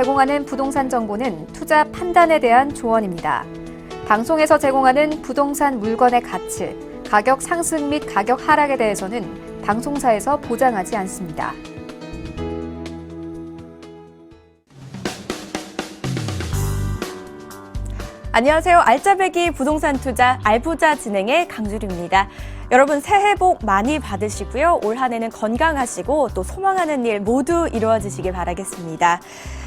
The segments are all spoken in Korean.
제공하는 부동산 정보는 투자 판단에 대한 조언입니다. 방송에서 제공하는 부동산 물건의 가치, 가격 상승 및 가격 하락에 대해서는 방송사에서 보장하지 않습니다. 안녕하세요. 알짜배기 부동산 투자 알부자 진행의 강주리입니다. 여러분 새해 복 많이 받으시고요. 올 한 해는 건강하시고 또 소망하는 일 모두 이루어지시길 바라겠습니다.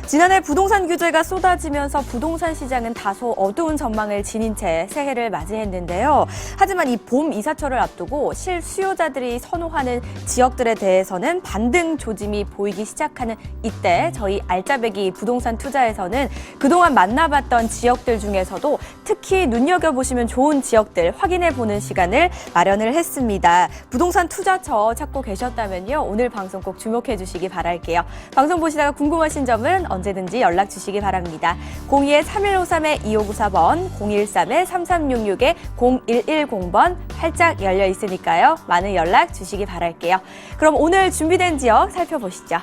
지난해 부동산 규제가 쏟아지면서 부동산 시장은 다소 어두운 전망을 지닌 채 새해를 맞이했는데요. 하지만 이 봄 이사철을 앞두고 실수요자들이 선호하는 지역들에 대해서는 반등 조짐이 보이기 시작하는 이때 저희 알짜배기 부동산 투자에서는 그동안 만나봤던 지역들 중에서도 특히 눈여겨보시면 좋은 지역들 확인해보는 시간을 마련을 했습니다. 부동산 투자처 찾고 계셨다면요. 오늘 방송 꼭 주목해 주시기 바랄게요. 방송 보시다가 궁금하신 점은 언제든지 연락 주시기 바랍니다. 02-3153-2594번, 013-3366-0110번 활짝 열려 있으니까요. 많은 연락 주시기 바랄게요. 그럼 오늘 준비된 지역 살펴보시죠.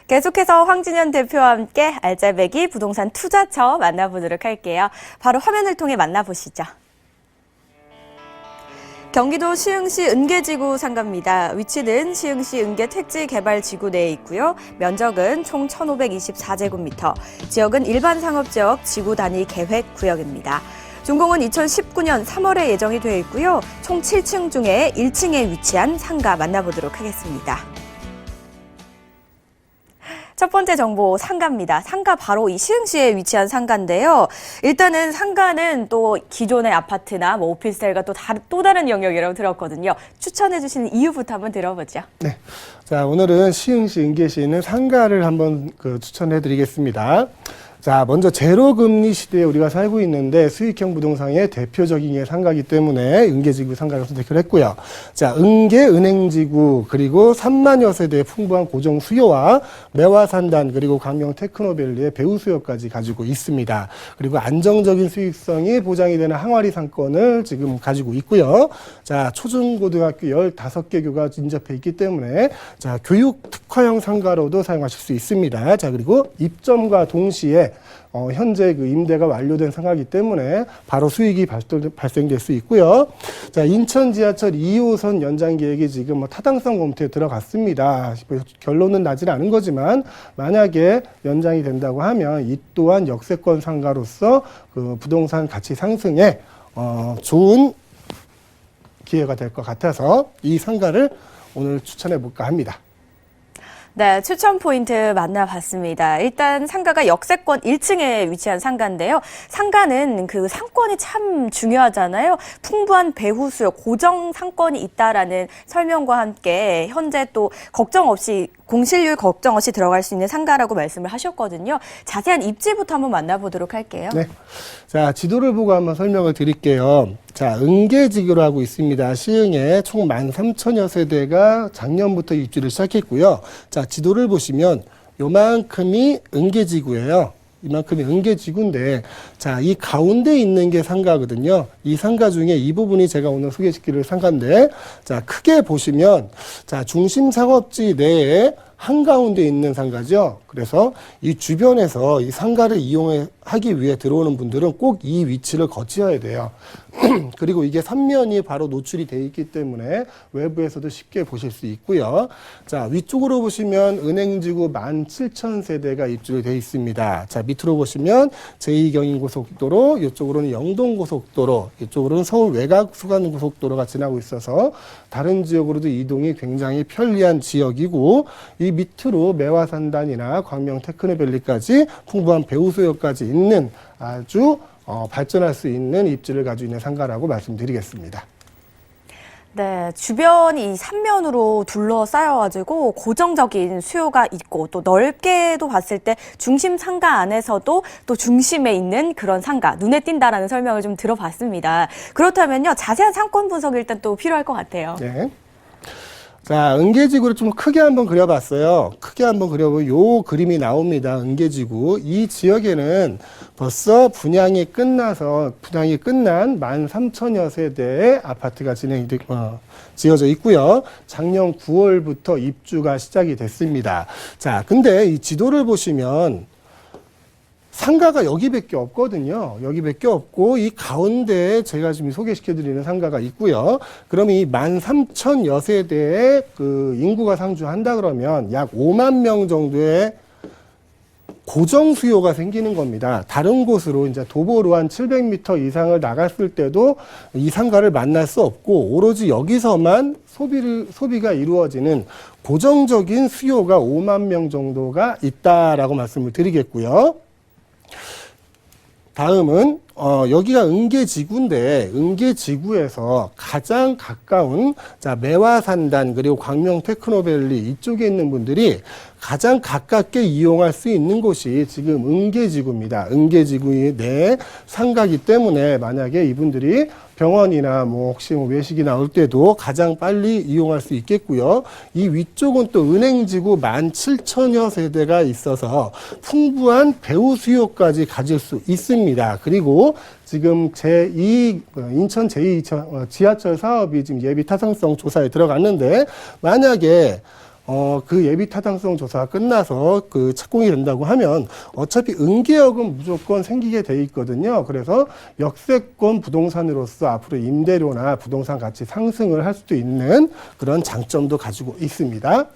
계속해서 황진현 대표와 함께 알짜배기 부동산 투자처 만나보도록 할게요. 바로 화면을 통해 만나보시죠. 경기도 시흥시 은계지구 상가입니다. 위치는 시흥시 은계 택지개발지구 내에 있고요. 면적은 총 1,524제곱미터, 지역은 일반 상업지역 지구 단위 계획 구역입니다. 준공은 2019년 3월에 예정이 되어 있고요. 총 7층 중에 1층에 위치한 상가 만나보도록 하겠습니다. 첫 번째 정보 상가입니다. 상가 바로 이 시흥시에 위치한 상가인데요. 일단은 상가는 또 기존의 아파트나 뭐 오피스텔과 또 다른 영역이라고 들었거든요. 추천해 주시는 이유부터 한번 들어보죠. 네. 자, 오늘은 시흥시 은계시에 있는 상가를 한번 추천해 드리겠습니다. 자, 먼저 제로금리 시대에 우리가 살고 있는데 수익형 부동산의 대표적인 상가이기 때문에 은계지구 상가를 선택을 했고요. 자, 은계 은행지구 그리고 3만여 세대의 풍부한 고정 수요와 매화산단 그리고 광명 테크노밸리의 배후 수요까지 가지고 있습니다. 그리고 안정적인 수익성이 보장이 되는 항아리 상권을 지금 가지고 있고요. 자, 초중고등학교 15개 교가 인접해 있기 때문에 자, 교육 특화형 상가로도 사용하실 수 있습니다. 자, 그리고 입점과 동시에 현재 임대가 완료된 상가이기 때문에 바로 수익이 발생될 수 있고요. 자, 인천 지하철 2호선 연장 계획이 지금 타당성 검토에 들어갔습니다. 결론은 나질 않은 거지만 만약에 연장이 된다고 하면 이 또한 역세권 상가로서 부동산 가치 상승에 좋은 기회가 될 것 같아서 이 상가를 오늘 추천해 볼까 합니다. 네, 추천 포인트 만나봤습니다. 일단 상가가 역세권 1층에 위치한 상가인데요. 상가는 그 상권이 참 중요하잖아요. 풍부한 배후 수요, 고정 상권이 있다라는 설명과 함께 현재 또 걱정 없이 공실률 걱정 없이 들어갈 수 있는 상가라고 말씀을 하셨거든요. 자세한 입지부터 한번 만나보도록 할게요. 네. 자, 지도를 보고 한번 설명을 드릴게요. 자, 은계지구로 하고 있습니다. 시흥에 총 13,000여 세대가 작년부터 입주를 시작했고요. 자, 지도를 보시면 요만큼이 은계지구예요. 이만큼이 은계지구인데, 자, 이 가운데 있는 게 상가거든요. 이 상가 중에 이 부분이 제가 오늘 소개시킬 상가인데, 자, 크게 보시면, 자, 중심 상업지 내에 한가운데 있는 상가죠. 그래서 이 주변에서 이 상가를 이용하기 위해 들어오는 분들은 꼭 이 위치를 거치어야 돼요. 그리고 이게 3면이 바로 노출이 돼 있기 때문에 외부에서도 쉽게 보실 수 있고요. 자, 위쪽으로 보시면 은행지구 17,000세대가 입주가 되어 있습니다. 자, 밑으로 보시면 제2경인고속도로, 이쪽으로는 영동고속도로, 이쪽으로는 서울 외곽수간고속도로가 지나고 있어서 다른 지역으로도 이동이 굉장히 편리한 지역이고, 이 밑으로 매화산단이나 광명 테크노밸리까지 풍부한 배후 수요까지 있는 아주 발전할 수 있는 입지를 가지고 있는 상가라고 말씀드리겠습니다. 네, 주변이 삼면으로 둘러싸여가지고 고정적인 수요가 있고 또 넓게도 봤을 때 중심 상가 안에서도 또 중심에 있는 그런 상가, 눈에 띈다라는 설명을 좀 들어봤습니다. 그렇다면요, 자세한 상권 분석이 일단 또 필요할 것 같아요. 네. 자, 은계지구를 좀 크게 한번 그려봤어요. 크게 한번 그려보면 요 그림이 나옵니다. 은계지구. 이 지역에는 벌써 분양이 끝난 13,000여 세대의 아파트가 지어져 있고요. 작년 9월부터 입주가 시작이 됐습니다. 자, 근데 이 지도를 보시면 상가가 여기밖에 없거든요. 여기밖에 없고 이 가운데에 제가 지금 소개시켜드리는 상가가 있고요. 그럼 이 13,000여 세대의 그 인구가 상주한다 그러면 약 5만 명 정도의 고정 수요가 생기는 겁니다. 다른 곳으로 이제 도보로 한 700m 이상을 나갔을 때도 이 상가를 만날 수 없고 오로지 여기서만 소비가 이루어지는 고정적인 수요가 5만 명 정도가 있다라고 말씀을 드리겠고요. 다음은 여기가 은계지구인데 은계지구에서 가장 가까운 매화산단 그리고 광명 테크노밸리 이쪽에 있는 분들이 가장 가깝게 이용할 수 있는 곳이 지금 은계지구입니다. 은계지구의 내 상가기 때문에 만약에 이분들이 병원이나 혹시 외식이 나올 때도 가장 빨리 이용할 수 있겠고요. 이 위쪽은 또 은행지구 17,000여 세대가 있어서 풍부한 배후 수요까지 가질 수 있습니다. 그리고 지금 인천 제2 지하철 사업이 지금 예비 타당성 조사에 들어갔는데 만약에 그 예비 타당성 조사가 끝나서 그 착공이 된다고 하면 어차피 은계역은 무조건 생기게 돼 있거든요. 그래서 역세권 부동산으로서 앞으로 임대료나 부동산 가치 상승을 할 수도 있는 그런 장점도 가지고 있습니다.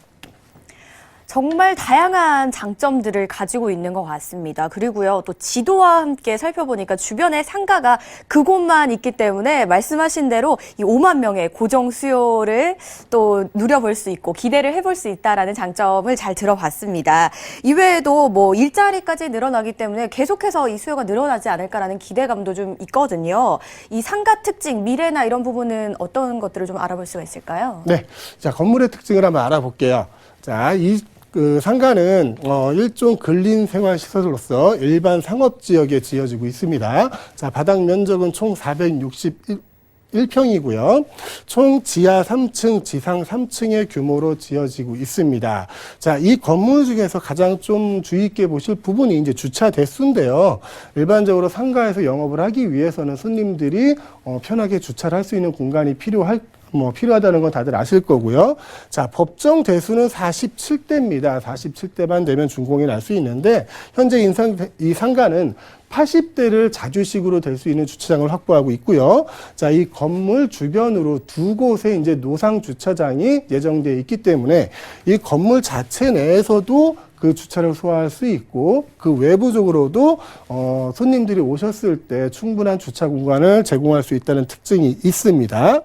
정말 다양한 장점들을 가지고 있는 것 같습니다. 그리고요, 또 지도와 함께 살펴보니까 주변에 상가가 그곳만 있기 때문에 말씀하신 대로 이 5만 명의 고정 수요를 또 누려볼 수 있고 기대를 해볼 수 있다라는 장점을 잘 들어봤습니다. 이외에도 일자리까지 늘어나기 때문에 계속해서 이 수요가 늘어나지 않을까라는 기대감도 좀 있거든요. 이 상가 특징, 미래나 이런 부분은 어떤 것들을 좀 알아볼 수가 있을까요? 네. 자, 건물의 특징을 한번 알아볼게요. 자, 그 상가는 일종 근린생활시설로서 일반 상업지역에 지어지고 있습니다. 자, 바닥 면적은 총 461평이고요. 총 지하 3층, 지상 3층의 규모로 지어지고 있습니다. 자, 이 건물 중에서 가장 좀 주의 있게 보실 부분이 이제 주차 대수인데요. 일반적으로 상가에서 영업을 하기 위해서는 손님들이 편하게 주차를 할 수 있는 공간이 필요하다는 건 다들 아실 거고요. 자, 법정 대수는 47대입니다. 47대만 되면 준공이 날 수 있는데, 현재 이 상가는 80대를 자주식으로 될 수 있는 주차장을 확보하고 있고요. 자, 이 건물 주변으로 두 곳에 이제 노상 주차장이 예정되어 있기 때문에 이 건물 자체 내에서도 그 주차를 소화할 수 있고 그 외부적으로도 손님들이 오셨을 때 충분한 주차 공간을 제공할 수 있다는 특징이 있습니다.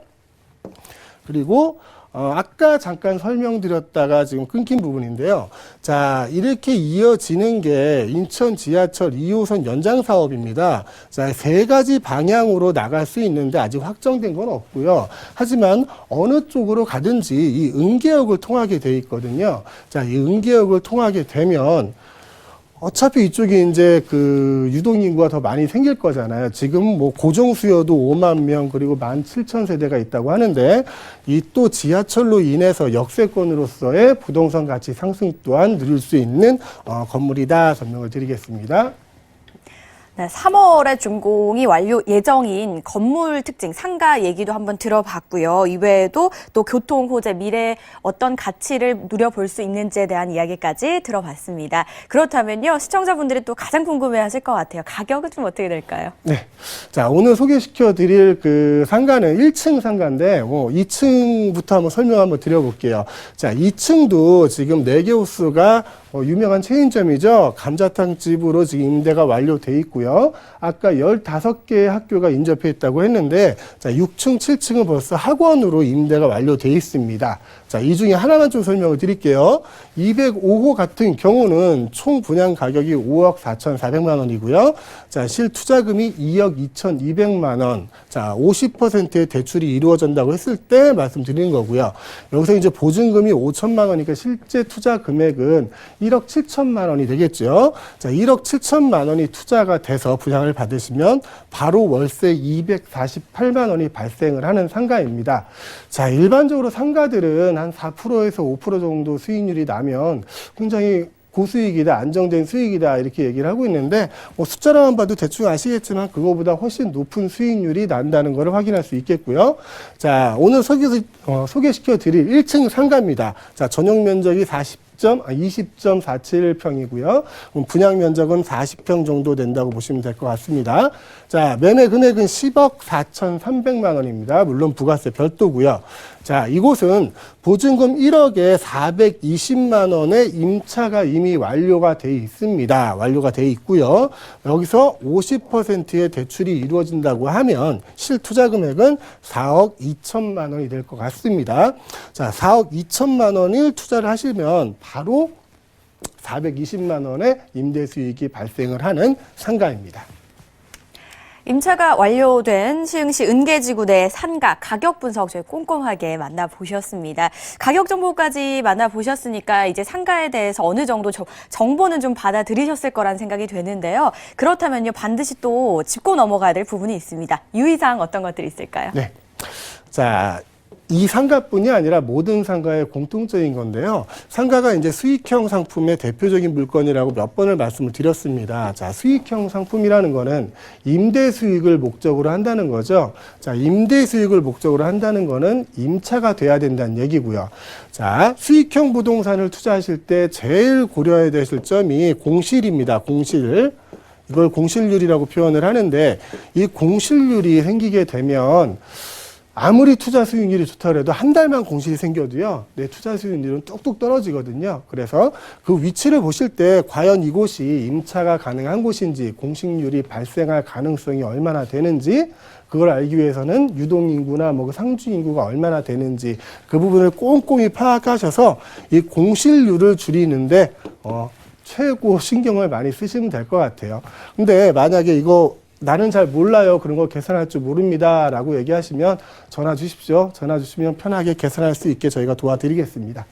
그리고 아까 잠깐 설명드렸다가 지금 끊긴 부분인데요. 자, 이렇게 이어지는 게 인천 지하철 2호선 연장 사업입니다. 자, 3가지 방향으로 나갈 수 있는데 아직 확정된 건 없고요. 하지만 어느 쪽으로 가든지 이 은계역을 통하게 돼 있거든요. 자, 이 은계역을 통하게 되면 어차피 이쪽이 이제 그 유동인구가 더 많이 생길 거잖아요. 지금 고정 수요도 5만 명 그리고 17,000세대가 있다고 하는데 이 또 지하철로 인해서 역세권으로서의 부동산 가치 상승 또한 누릴 수 있는 건물이다 설명을 드리겠습니다. 네, 3월에 준공이 완료 예정인 건물 특징, 상가 얘기도 한번 들어봤고요. 이외에도 또 교통, 호재, 미래 어떤 가치를 누려볼 수 있는지에 대한 이야기까지 들어봤습니다. 그렇다면요, 시청자분들이 또 가장 궁금해하실 것 같아요. 가격은 좀 어떻게 될까요? 네, 자, 오늘 소개시켜드릴 그 상가는 1층 상가인데 2층부터 한번 설명 한번 드려볼게요. 자, 2층도 지금 4개 호수가 유명한 체인점이죠. 감자탕집으로 지금 임대가 완료돼 있고요. 아까 15개의 학교가 인접해 있다고 했는데, 자, 6층, 7층은 벌써 학원으로 임대가 완료돼 있습니다. 자, 이 중에 하나만 좀 설명을 드릴게요. 205호 같은 경우는 총 분양 가격이 5억 4,400만 원이고요. 자, 실투자금이 2억 2,200만 원. 자, 50%의 대출이 이루어진다고 했을 때 말씀드리는 거고요. 여기서 이제 보증금이 5천만 원이니까 실제 투자 금액은 1억 7천만 원이 되겠죠. 자, 1억 7천만 원이 투자가 돼서 분양을 받으시면 바로 월세 248만 원이 발생을 하는 상가입니다. 자, 일반적으로 상가들은 한 4%에서 5% 정도 수익률이 나면 굉장히 고수익이다, 안정된 수익이다 이렇게 얘기를 하고 있는데 뭐 숫자로만 봐도 대충 아시겠지만 그거보다 훨씬 높은 수익률이 난다는 것을 확인할 수 있겠고요. 자, 오늘 소개시켜 드릴 1층 상가입니다. 자, 전용 면적이 20.47평이고요. 분양 면적은 40평 정도 된다고 보시면 될 것 같습니다. 자, 매매 금액은 10억 4,300만 원입니다. 물론 부가세 별도고요. 자, 이곳은 보증금 1억에 420만 원의 임차가 이미 완료가 돼 있습니다. 완료가 돼 있고요. 여기서 50%의 대출이 이루어진다고 하면 실투자 금액은 4억 2천만 원이 될 것 같습니다. 자, 4억 2천만 원을 투자를 하시면 바로 420만 원의 임대 수익이 발생을 하는 상가입니다. 임차가 완료된 시흥시 은계지구 내 상가 가격 분석 저희 꼼꼼하게 만나보셨습니다. 가격 정보까지 만나보셨으니까 이제 상가에 대해서 어느 정도 정보는 좀 받아들이셨을 거란 생각이 되는데요. 그렇다면요, 반드시 또 짚고 넘어가야 될 부분이 있습니다. 유의사항 어떤 것들이 있을까요? 네. 자, 이 상가뿐이 아니라 모든 상가의 공통적인 건데요. 상가가 이제 수익형 상품의 대표적인 물건이라고 몇 번을 말씀을 드렸습니다. 자, 수익형 상품이라는 거는 임대 수익을 목적으로 한다는 거죠. 자, 임대 수익을 목적으로 한다는 거는 임차가 돼야 된다는 얘기고요. 자, 수익형 부동산을 투자하실 때 제일 고려해야 되실 점이 공실입니다. 공실. 이걸 공실률이라고 표현을 하는데 이 공실률이 생기게 되면 아무리 투자 수익률이 좋다 그래도 한 달만 공실이 생겨도요, 내 투자 수익률은 뚝뚝 떨어지거든요. 그래서 그 위치를 보실 때 과연 이곳이 임차가 가능한 곳인지, 공실률이 발생할 가능성이 얼마나 되는지, 그걸 알기 위해서는 유동인구나 뭐 상주인구가 얼마나 되는지 그 부분을 꼼꼼히 파악하셔서 이 공실률을 줄이는데 최고 신경을 많이 쓰시면 될 것 같아요. 근데 만약에 이거 나는 잘 몰라요. 그런 거 계산할 줄 모릅니다. 라고 얘기하시면 전화 주십시오. 전화 주시면 편하게 계산할 수 있게 저희가 도와드리겠습니다.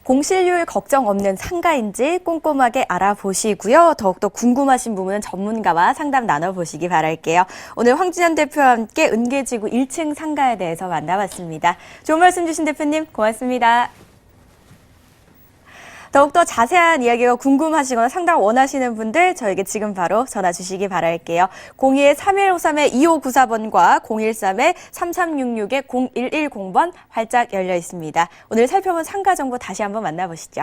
공실률 걱정 없는 상가인지 꼼꼼하게 알아보시고요. 더욱더 궁금하신 부분은 전문가와 상담 나눠보시기 바랄게요. 오늘 황진현 대표와 함께 은계지구 1층 상가에 대해서 만나봤습니다. 좋은 말씀 주신 대표님 고맙습니다. 더욱더 자세한 이야기가 궁금하시거나 상담 원하시는 분들 저에게 지금 바로 전화 주시기 바랄게요. 02-3153-2594번과 013-3366-0110번 활짝 열려 있습니다. 오늘 살펴본 상가 정보 다시 한번 만나보시죠.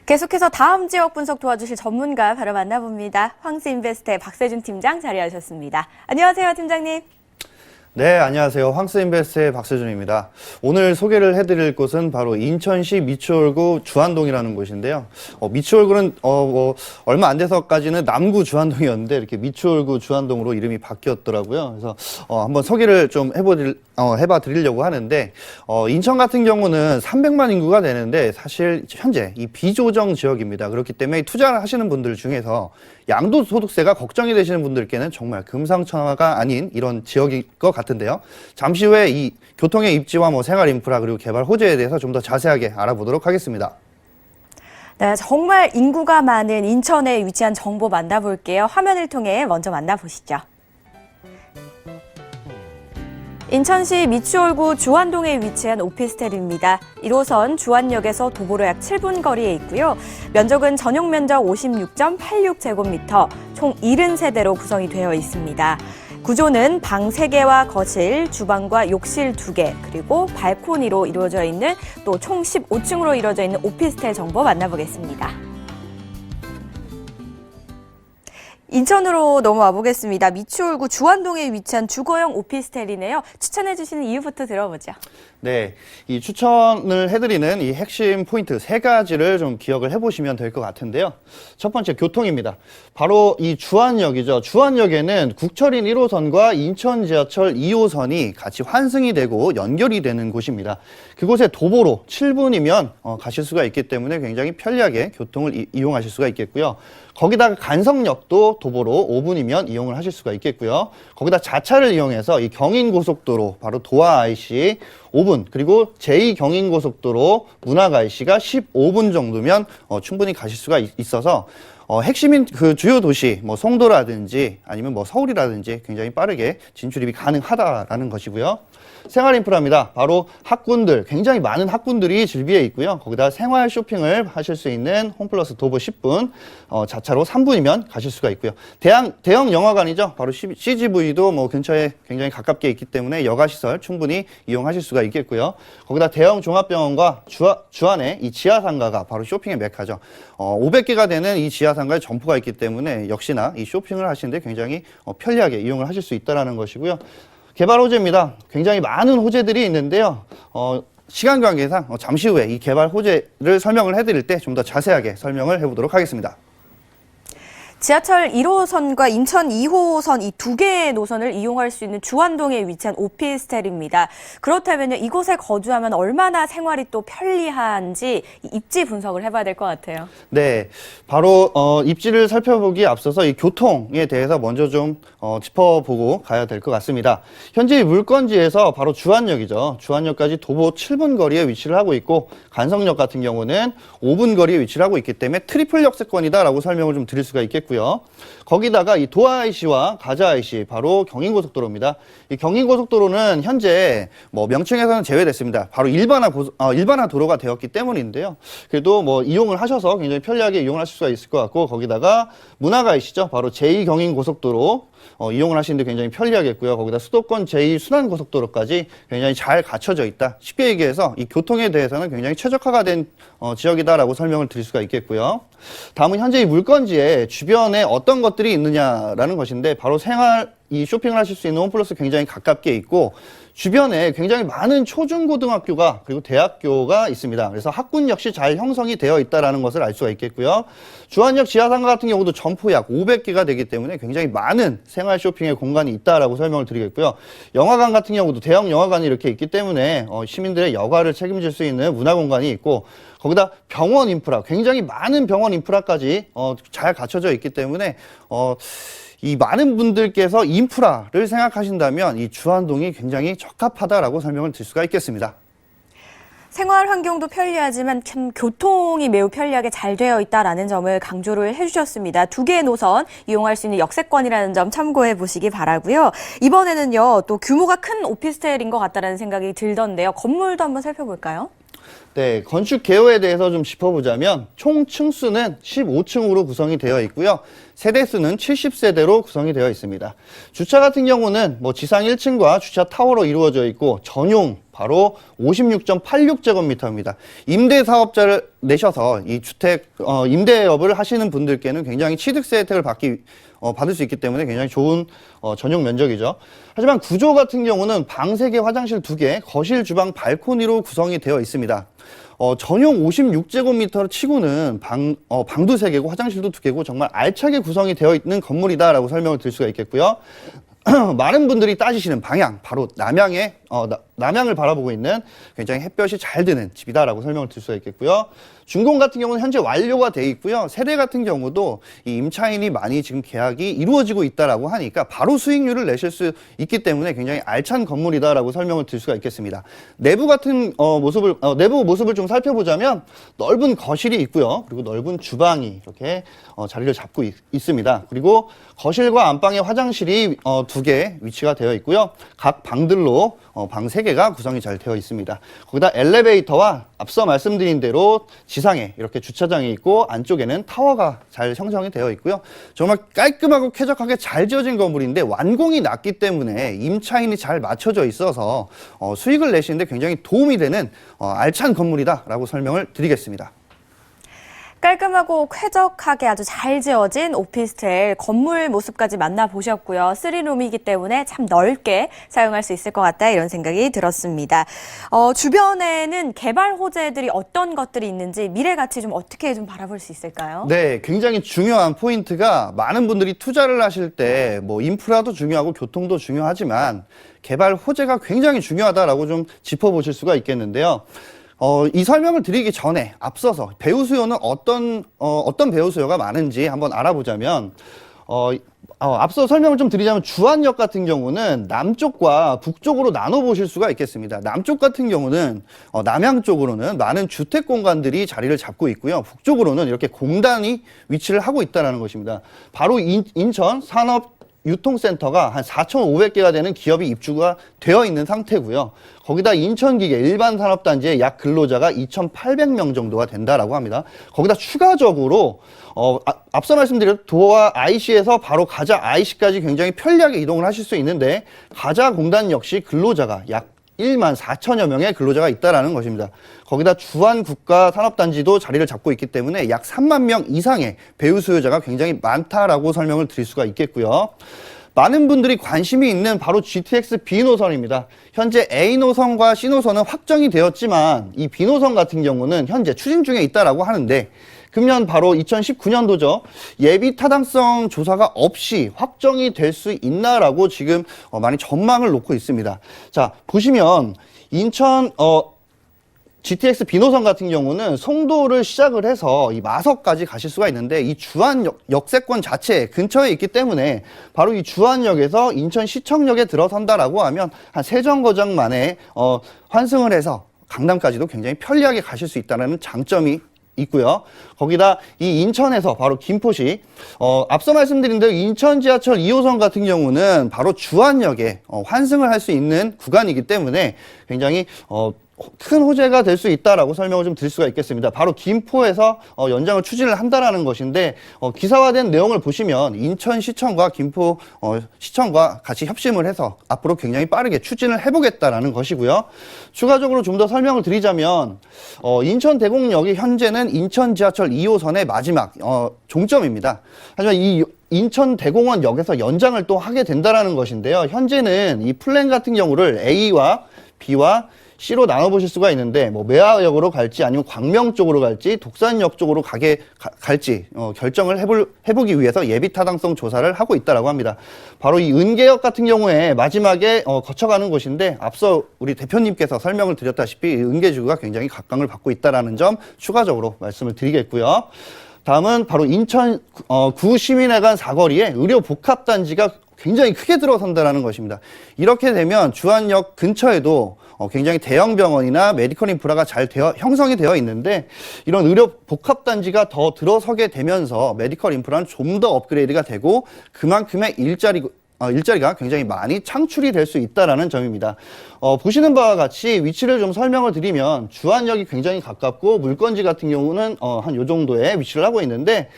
계속해서 다음 지역 분석 도와주실 전문가 바로 만나봅니다. 황스인베스트의 박세준 팀장 자리하셨습니다. 안녕하세요, 팀장님. 네, 안녕하세요. 황스인베스트의 박세준입니다. 오늘 소개를 해드릴 곳은 바로 인천시 미추홀구 주안동이라는 곳인데요. 미추홀구는 얼마 안 돼서까지는 남구 주안동이었는데 이렇게 미추홀구 주안동으로 이름이 바뀌었더라고요. 그래서 한번 소개를 좀 해봐 드리려고 하는데 인천 같은 경우는 300만 인구가 되는데 사실 현재 이 비조정 지역입니다. 그렇기 때문에 투자를 하시는 분들 중에서 양도소득세가 걱정이 되시는 분들께는 정말 금상첨화가 아닌 이런 지역일 것 같은데요. 잠시 후에 이 교통의 입지와 생활 인프라 그리고 개발 호재에 대해서 좀 더 자세하게 알아보도록 하겠습니다. 네, 정말 인구가 많은 인천에 위치한 정보 만나볼게요. 화면을 통해 먼저 만나보시죠. 인천시 미추홀구 주안동에 위치한 오피스텔입니다. 1호선 주안역에서 도보로 약 7분 거리에 있고요. 면적은 전용 면적 56.86제곱미터, 총 70세대로 구성이 되어 있습니다. 구조는 방 3개와 거실, 주방과 욕실 2개, 그리고 발코니로 이루어져 있는 또 총 15층으로 이루어져 있는 오피스텔 정보 만나보겠습니다. 인천으로 넘어와 보겠습니다. 미추홀구 주안동에 위치한 주거용 오피스텔이네요. 추천해 주시는 이유부터 들어보죠. 네, 이 추천을 해드리는 이 핵심 포인트 3가지를 좀 기억을 해보시면 될 것 같은데요. 첫 번째, 교통입니다. 바로 이 주안역이죠. 주안역에는 국철인 1호선과 인천 지하철 2호선이 같이 환승이 되고 연결이 되는 곳입니다. 그곳에 도보로 7분이면 가실 수가 있기 때문에 굉장히 편리하게 교통을 이용하실 수가 있겠고요. 거기다가 간성역도 도보로 5분이면 이용을 하실 수가 있겠고요. 거기다 자차를 이용해서 이 경인고속도로, 바로 도하 IC 5분, 그리고 제2경인고속도로 문학 IC가 15분 정도면 충분히 가실 수가 있어서 핵심인 그 주요 도시, 뭐 송도라든지 아니면 뭐 서울이라든지 굉장히 빠르게 진출입이 가능하다라는 것이고요. 생활 인프라입니다. 바로 학군들, 굉장히 많은 학군들이 즐비해 있고요. 거기다 생활 쇼핑을 하실 수 있는 홈플러스 도보 10분, 자차로 3분이면 가실 수가 있고요. 대형 영화관이죠. 바로 CGV도 뭐 근처에 굉장히 가깝게 있기 때문에 여가시설 충분히 이용하실 수가 있겠고요. 거기다 대형 종합병원과 주안에 이 지하상가가 바로 쇼핑의 메카죠. 500개가 되는 이 지하상가에 점포가 있기 때문에 역시나 이 쇼핑을 하시는데 굉장히 편리하게 이용을 하실 수 있다는 것이고요. 개발 호재입니다. 굉장히 많은 호재들이 있는데요. 시간 관계상 잠시 후에 이 개발 호재를 설명을 해드릴 때 좀 더 자세하게 설명을 해보도록 하겠습니다. 지하철 1호선과 인천 2호선 이 두 개의 노선을 이용할 수 있는 주안동에 위치한 오피스텔입니다. 그렇다면 이곳에 거주하면 얼마나 생활이 또 편리한지 입지 분석을 해봐야 될 것 같아요. 네, 바로 입지를 살펴보기에 앞서서 이 교통에 대해서 먼저 좀 짚어보고 가야 될 것 같습니다. 현재 물건지에서 바로 주안역이죠. 주안역까지 도보 7분 거리에 위치를 하고 있고 간성역 같은 경우는 5분 거리에 위치를 하고 있기 때문에 트리플 역세권이다라고 설명을 좀 드릴 수가 있겠고요. 거기다가 이 도하 IC와 가자 IC, 바로 경인고속도로입니다. 이 경인고속도로는 현재 뭐 명칭에서는 제외됐습니다. 바로 일반화 도로가 되었기 때문인데요. 그래도 뭐 이용을 하셔서 굉장히 편리하게 이용을 하실 수가 있을 것 같고, 거기다가 문학 IC죠. 바로 제2경인고속도로 이용을 하시는데 굉장히 편리하겠고요. 거기다 수도권 제2순환고속도로까지 굉장히 잘 갖춰져 있다. 쉽게 얘기해서 이 교통에 대해서는 굉장히 최적화가 된 지역이다라고 설명을 드릴 수가 있겠고요. 다음은 현재 이 물건지에 주변에 어떤 것들이 있느냐라는 것인데, 바로 이 쇼핑을 하실 수 있는 홈플러스 굉장히 가깝게 있고, 주변에 굉장히 많은 초중고등학교가 그리고 대학교가 있습니다. 그래서 학군 역시 잘 형성이 되어 있다는 것을 알 수가 있겠고요. 주안역 지하상가 같은 경우도 점포 약 500개가 되기 때문에 굉장히 많은 생활 쇼핑의 공간이 있다라고 설명을 드리겠고요. 영화관 같은 경우도 대형 영화관이 이렇게 있기 때문에 시민들의 여가를 책임질 수 있는 문화공간이 있고, 거기다 병원 인프라, 굉장히 많은 병원 인프라까지 잘 갖춰져 있기 때문에 이 많은 분들께서 인프라를 생각하신다면 이 주안동이 굉장히 적합하다라고 설명을 드릴 수가 있겠습니다. 생활 환경도 편리하지만 참 교통이 매우 편리하게 잘 되어 있다는 점을 강조를 해주셨습니다. 두 개의 노선 이용할 수 있는 역세권이라는 점 참고해 보시기 바라고요. 이번에는요, 또 규모가 큰 오피스텔인 것 같다는 생각이 들던데요. 건물도 한번 살펴볼까요? 네, 건축 개요에 대해서 좀 짚어보자면 총 층수는 15층으로 구성이 되어 있고요. 세대수는 70세대로 구성이 되어 있습니다. 주차 같은 경우는 뭐 지상 1층과 주차 타워로 이루어져 있고, 전용 바로 56.86제곱미터입니다. 임대 사업자를 내셔서 이 주택 임대업을 하시는 분들께는 굉장히 취득세 혜택을 받을 수 있기 때문에 굉장히 좋은 전용 면적이죠. 하지만 구조 같은 경우는 방 3개, 화장실 2개, 거실, 주방, 발코니로 구성이 되어 있습니다. 전용 56제곱미터를 치고는 방도 3개고 화장실도 2개고 정말 알차게 구성이 되어 있는 건물이다라고 설명을 드릴 수가 있겠고요. 많은 분들이 따지시는 방향, 바로 남향을 바라보고 있는 굉장히 햇볕이 잘 드는 집이다라고 설명을 드릴 수가 있겠고요. 준공 같은 경우는 현재 완료가 돼 있고요. 세대 같은 경우도 이 임차인이 많이 지금 계약이 이루어지고 있다라고 하니까 바로 수익률을 내실 수 있기 때문에 굉장히 알찬 건물이다라고 설명을 드릴 수가 있겠습니다. 내부 모습을 좀 살펴보자면 넓은 거실이 있고요. 그리고 넓은 주방이 이렇게 자리를 잡고 있습니다. 그리고 거실과 안방에 화장실이 2개 위치가 되어 있고요. 각 방들로 방 3개가 구성이 잘 되어 있습니다. 거기다 엘리베이터와 앞서 말씀드린 대로 지상에 이렇게 주차장이 있고, 안쪽에는 타워가 잘 형성이 되어 있고요. 정말 깔끔하고 쾌적하게 잘 지어진 건물인데 완공이 났기 때문에 임차인이 잘 맞춰져 있어서 수익을 내시는데 굉장히 도움이 되는 알찬 건물이다라고 설명을 드리겠습니다. 깔끔하고 쾌적하게 아주 잘 지어진 오피스텔 건물 모습까지 만나보셨고요. 3룸이기 때문에 참 넓게 사용할 수 있을 것 같다 이런 생각이 들었습니다. 주변에는 개발 호재들이 어떤 것들이 있는지 미래 가치 좀 어떻게 좀 바라볼 수 있을까요? 네, 굉장히 중요한 포인트가 많은 분들이 투자를 하실 때 뭐 인프라도 중요하고 교통도 중요하지만 개발 호재가 굉장히 중요하다라고 좀 짚어보실 수가 있겠는데요. 이 설명을 드리기 전에 앞서서 배우 수요는 어떤 배우 수요가 많은지 한번 알아보자면, 앞서 설명을 좀 드리자면 주안역 같은 경우는 남쪽과 북쪽으로 나눠보실 수가 있겠습니다. 남쪽 같은 경우는 남양 쪽으로는 많은 주택 공간들이 자리를 잡고 있고요. 북쪽으로는 이렇게 공단이 위치를 하고 있다는 것입니다. 바로 인천 산업 유통센터가 한 4,500개가 되는 기업이 입주가 되어 있는 상태고요. 거기다 인천기계 일반산업단지의 약 근로자가 2,800명 정도가 된다라고 합니다. 거기다 추가적으로 앞서 말씀드린 도와 IC에서 바로 가자 IC까지 굉장히 편리하게 이동을 하실 수 있는데 가자 공단 역시 근로자가 약 1만 4천여 명의 근로자가 있다라는 것입니다. 거기다 주안 국가산업단지도 자리를 잡고 있기 때문에 약 3만 명 이상의 배우 수요자가 굉장히 많다라고 설명을 드릴 수가 있겠고요. 많은 분들이 관심이 있는 바로 GTX B 노선입니다. 현재 A 노선과 C 노선은 확정이 되었지만 이 B 노선 같은 경우는 현재 추진 중에 있다라고 하는데 금년 바로 2019년도죠. 예비 타당성 조사가 없이 확정이 될 수 있나라고 지금 많이 전망을 놓고 있습니다. 자, 보시면 인천 GTX B노선 같은 경우는 송도를 시작을 해서 이 마석까지 가실 수가 있는데 이 주안 역세권 자체 근처에 있기 때문에 바로 이 주안역에서 인천시청역에 들어선다라고 하면 한 세정거장 만에 환승을 해서 강남까지도 굉장히 편리하게 가실 수 있다는 장점이 있고요. 거기다 이 인천에서 바로 김포시 앞서 말씀드린 대로 인천 지하철 2호선 같은 경우는 바로 주안역에 환승을 할 수 있는 구간이기 때문에 굉장히 큰 호재가 될 수 있다라고 설명을 좀 드릴 수가 있겠습니다. 바로 김포에서 연장을 추진을 한다라는 것인데 기사화된 내용을 보시면 인천시청과 김포 시청과 같이 협심을 해서 앞으로 굉장히 빠르게 추진을 해보겠다라는 것이고요. 추가적으로 좀 더 설명을 드리자면 인천대공역이 현재는 인천 지하철 2호선의 마지막 종점입니다. 하지만 이 인천대공원역에서 연장을 또 하게 된다라는 것인데요. 현재는 이 플랜 같은 경우를 A와 B와 C로 나눠보실 수가 있는데 뭐 매화역으로 갈지 아니면 광명 쪽으로 갈지 독산역 쪽으로 갈지 결정을 해보기 위해서 예비 타당성 조사를 하고 있다라고 합니다. 바로 이 은계역 같은 경우에 마지막에 거쳐가는 곳인데 앞서 우리 대표님께서 설명을 드렸다시피 은계지구가 굉장히 각광을 받고 있다라는 점 추가적으로 말씀을 드리겠고요. 다음은 바로 인천 구시민회관 사거리에 의료복합단지가 굉장히 크게 들어선다라는 것입니다. 이렇게 되면 주안역 근처에도 굉장히 대형 병원이나 메디컬 인프라가 잘 형성이 되어 있는데 이런 의료 복합단지가 더 들어서게 되면서 메디컬 인프라는 좀 더 업그레이드가 되고 그만큼의 일자리가 굉장히 많이 창출이 될 수 있다라는 점입니다. 보시는 바와 같이 위치를 좀 설명을 드리면 주안역이 굉장히 가깝고 물건지 같은 경우는 한 요 정도의 위치를 하고 있는데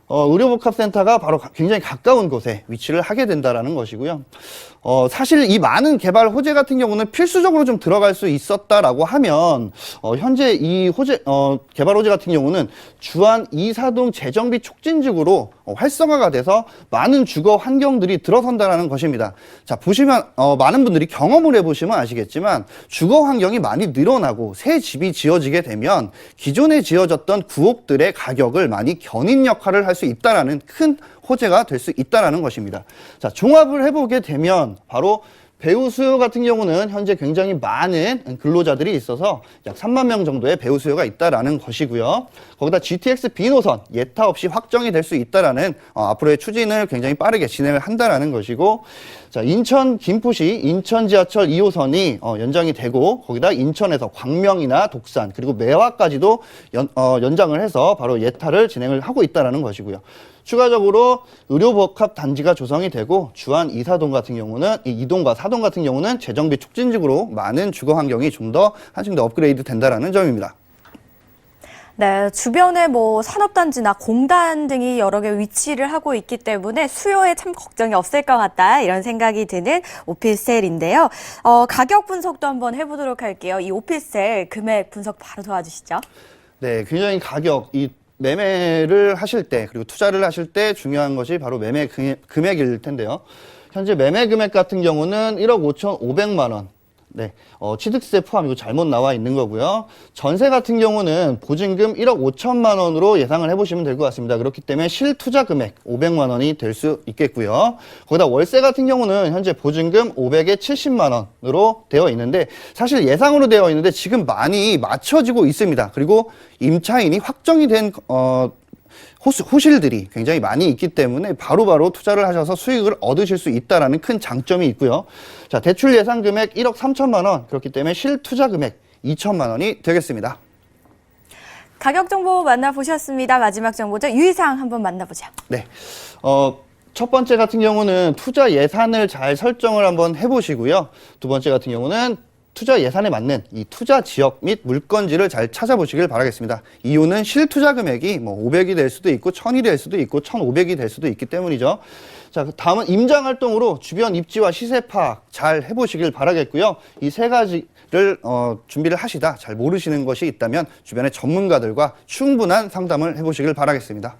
의료복합센터가 바로 굉장히 가까운 곳에 위치를 하게 된다라는 것이고요. 사실 이 많은 개발 호재 같은 경우는 필수적으로 좀 들어갈 수 있었다라고 하면 현재 이 개발 호재 같은 경우는 주안 2사동 재정비 촉진지구로 활성화가 돼서 많은 주거 환경들이 들어선다라는 것입니다. 자, 보시면 많은 분들이 경험을 해보시면 아시겠지만 주거 환경이 많이 늘어나고 새 집이 지어지게 되면 기존에 지어졌던 구옥들의 가격을 많이 견인 역할을 할 수 있다라는 큰 호재가 될 수 있다라는 것입니다. 자, 종합을 해보게 되면 바로 배우 수요 같은 경우는 현재 굉장히 많은 근로자들이 있어서 약 3만 명 정도의 배우 수요가 있다라는 것이고요. 거기다 GTX B 노선 예타 없이 확정이 될 수 있다라는 앞으로의 추진을 굉장히 빠르게 진행을 한다라는 것이고, 자, 인천 김포시 인천 지하철 2호선이 연장이 되고 거기다 인천에서 광명이나 독산 그리고 매화까지도 연장을 해서 바로 예타를 진행을 하고 있다라는 것이고요. 추가적으로 의료복합 단지가 조성이 되고 주안 2사동 같은 경우는 이 2동과 4동 같은 경우는 재정비 촉진지구로 많은 주거 환경이 좀 더 한층 더 업그레이드 된다라는 점입니다. 네, 주변에 뭐 산업단지나 공단 등이 여러 개 위치를 하고 있기 때문에 수요에 참 걱정이 없을 것 같다 이런 생각이 드는 오피스텔인데요. 가격 분석도 한번 해보도록 할게요. 이 오피스텔 금액 분석 바로 도와주시죠. 네, 굉장히 가격, 이 매매를 하실 때 그리고 투자를 하실 때 중요한 것이 바로 매매 금액일 텐데요. 현재 매매 금액 같은 경우는 1억 5,500만 원. 네, 취득세 포함 이거 잘못 나와 있는 거고요. 전세 같은 경우는 보증금 1억 5천만 원으로 예상을 해보시면 될 것 같습니다. 그렇기 때문에 실투자 금액 500만 원이 될 수 있겠고요. 거기다 월세 같은 경우는 현재 보증금 500에 70만 원으로 되어 있는데 사실 예상으로 되어 있는데 지금 많이 맞춰지고 있습니다. 그리고 임차인이 확정이 된 호실들이 굉장히 많이 있기 때문에 바로바로 투자를 하셔서 수익을 얻으실 수 있다는 큰 장점이 있고요. 자, 대출 예상 금액 1억 3천만 원, 그렇기 때문에 실투자 금액 2천만 원이 되겠습니다. 가격 정보 만나보셨습니다. 마지막 정보죠. 유의사항 한번 만나보죠. 네. 첫 번째 같은 경우는 투자 예산을 잘 설정을 한번 해보시고요. 두 번째 같은 경우는 투자 예산에 맞는 이 투자 지역 및 물건지를 잘 찾아보시길 바라겠습니다. 이유는 실투자 금액이 500이 될 수도 있고 1000이 될 수도 있고 1500이 될 수도 있기 때문이죠. 자, 다음은 임장 활동으로 주변 입지와 시세 파악 잘 해보시길 바라겠고요. 이 세 가지를 준비를 하시다 잘 모르시는 것이 있다면 주변의 전문가들과 충분한 상담을 해보시길 바라겠습니다.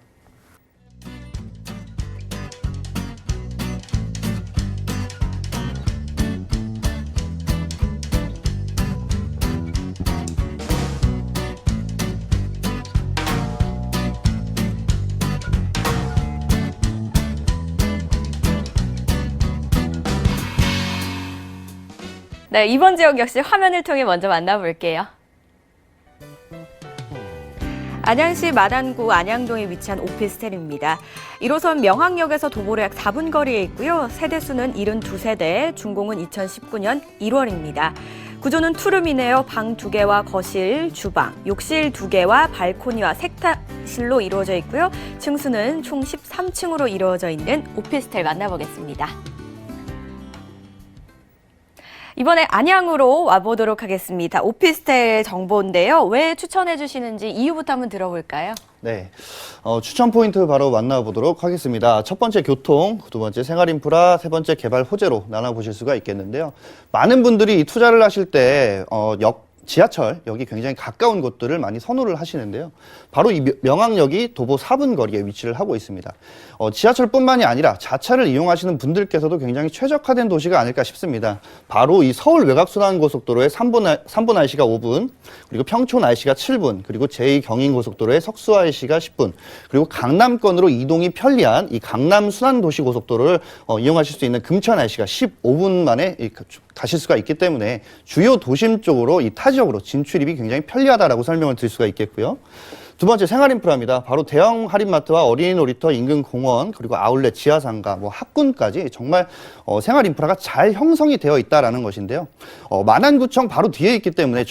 네, 이번 지역 역시 화면을 통해 먼저 만나볼게요. 안양시 마단구 안양동에 위치한 오피스텔입니다. 1호선 명항역에서 도보로 약 4분 거리에 있고요. 세대수는 72세대, 준공은 2019년 1월입니다. 구조는 투룸이네요. 방 2개와 거실, 주방, 욕실 2개와 발코니와 세탁실로 이루어져 있고요. 층수는 총 13층으로 이루어져 있는 오피스텔 만나보겠습니다. 이번에 안양으로 와보도록 하겠습니다. 오피스텔 정보인데요. 왜 추천해 주시는지 이유부터 한번 들어볼까요? 네, 추천 포인트 바로 만나보도록 하겠습니다. 첫 번째 교통, 두 번째 생활 인프라, 세 번째 개발 호재로 나눠보실 수가 있겠는데요. 많은 분들이 투자를 하실 때 지하철역이 굉장히 가까운 곳들을 많이 선호를 하시는데요. 바로 이 명항역이 도보 4분 거리에 위치를 하고 있습니다. 지하철뿐만이 아니라 자차를 이용하시는 분들께서도 굉장히 최적화된 도시가 아닐까 싶습니다. 바로 이 서울 외곽순환고속도로의 3분 IC가 5분, 그리고 평촌 IC가 7분, 그리고 제2경인고속도로의 석수 IC가 10분, 그리고 강남권으로 이동이 편리한 이 강남순환도시고속도로를 이용하실 수 있는 금천 IC가 15분 만에 가실 수가 있기 때문에 주요 도심 쪽으로 이 타 지역으로 진출입이 굉장히 편리하다라고 설명을 드릴 수가 있겠고요. 두 번째 생활 인프라입니다. 바로 대형 할인마트와 어린이 놀이터, 인근 공원, 그리고 아울렛, 지하상가, 학군까지 정말 생활 인프라가 잘 형성이 되어 있다라는 것인데요. 마난구청 바로 뒤에 있기 때문에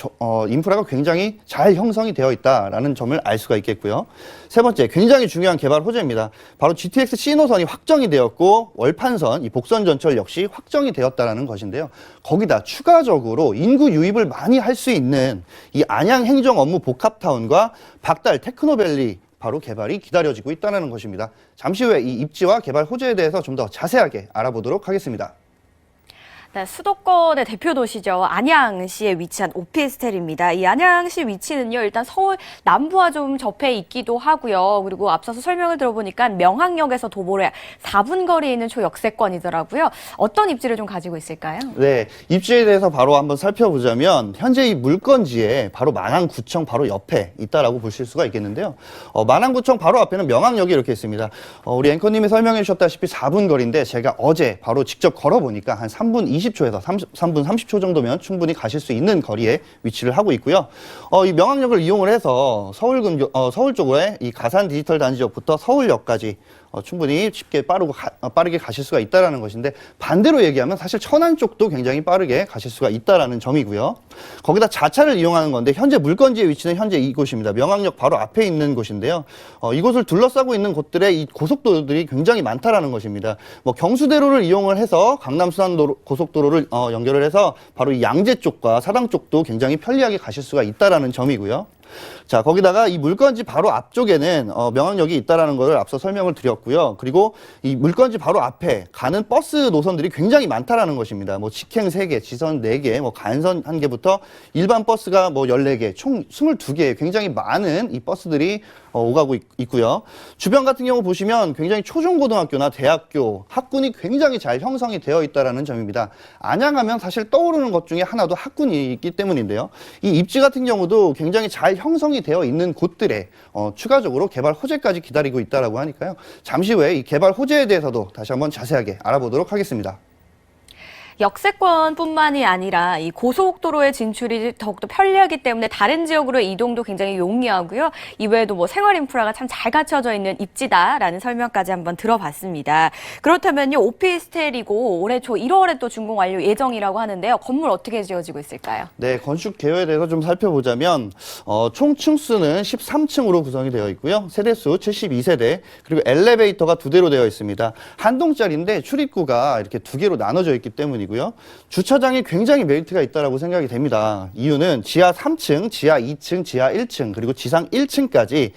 인프라가 굉장히 잘 형성이 되어 있다라는 점을 알 수가 있겠고요. 세 번째, 굉장히 중요한 개발 호재입니다. 바로 GTX C노선이 확정이 되었고 월판선, 이 복선 전철 역시 확정이 되었다라는 것인데요. 거기다 추가적으로 인구 유입을 많이 할 수 있는 이 안양 행정 업무 복합타운과 박달 테크노밸리 바로 개발이 기다려지고 있다는 것입니다. 잠시 후에 이 입지와 개발 호재에 대해서 좀 더 자세하게 알아보도록 하겠습니다. 네, 수도권의 대표 도시죠. 안양시에 위치한 오피스텔입니다. 이 안양시 위치는요, 일단 서울 남부와 좀 접해 있기도 하고요. 그리고 앞서서 설명을 들어보니까 명항역에서 도보로 4분 거리에 있는 초역세권이더라고요. 어떤 입지를 좀 가지고 있을까요? 네, 입지에 대해서 바로 한번 살펴보자면 현재 이 물건지에 바로 마난구청 바로 옆에 있다라고 보실 수가 있겠는데요. 마난구청 바로 앞에는 명항역이 이렇게 있습니다. 우리 앵커님이 설명해 주셨다시피 4분 거리인데 제가 어제 바로 직접 걸어보니까 한 3분 20초에서 3분 30초 정도면 충분히 가실 수 있는 거리에 위치를 하고 있고요. 이 명항역을 이용을 해서 서울 쪽에 이 가산 디지털 단지역부터 서울역까지 충분히 쉽게 빠르게 가실 수가 있다라는 것인데 반대로 얘기하면 사실 천안 쪽도 굉장히 빠르게 가실 수가 있다라는 점이고요. 거기다 자차를 이용하는 건데 현재 물건지의 위치는 현재 이곳입니다. 명항역 바로 앞에 있는 곳인데요. 이곳을 둘러싸고 있는 곳들의 이 고속도로들이 굉장히 많다라는 것입니다. 경수대로를 이용을 해서 강남순환고속도로를 연결을 해서 바로 이 양재 쪽과 사당 쪽도 굉장히 편리하게 가실 수가 있다라는 점이고요. 자, 거기다가 이 물건지 바로 앞쪽에는 명항역이 있다라는 걸 앞서 설명을 드렸고요. 그리고 이 물건지 바로 앞에 가는 버스 노선들이 굉장히 많다라는 것입니다. 뭐 직행 3개, 지선 4개, 뭐 간선 1개부터 일반 버스가 뭐 14개, 총 22개, 굉장히 많은 이 버스들이 오가고 있고요. 주변 같은 경우 보시면 굉장히 초중고등학교나 대학교, 학군이 굉장히 잘 형성이 되어 있다라는 점입니다. 안양하면 사실 떠오르는 것 중에 하나도 학군이 있기 때문인데요. 이 입지 같은 경우도 굉장히 잘 형성이 되어 있는 곳들에 추가적으로 개발 호재까지 기다리고 있다라고 하니까요. 잠시 후에 이 개발 호재에 대해서도 다시 한번 자세하게 알아보도록 하겠습니다. 역세권뿐만이 아니라 이 고속도로의 진출이 더욱더 편리하기 때문에 다른 지역으로의 이동도 굉장히 용이하고요. 이외에도 뭐 생활 인프라가 참 잘 갖춰져 있는 입지다라는 설명까지 한번 들어봤습니다. 그렇다면요, 오피스텔이고 올해 초 1월에 또 준공 완료 예정이라고 하는데요. 건물 어떻게 지어지고 있을까요? 네, 건축 개요에 대해서 좀 살펴보자면 총 층수는 13층으로 구성이 되어 있고요. 세대수 72세대, 그리고 엘리베이터가 2대로 되어 있습니다. 한 동짜리인데 출입구가 이렇게 2개로 나눠져 있기 때문이고요. 주차장이 굉장히 메리트가 있다라고 생각이 됩니다. 이유는 지하 3층, 지하 2층, 지하 1층, 그리고 지상 1층까지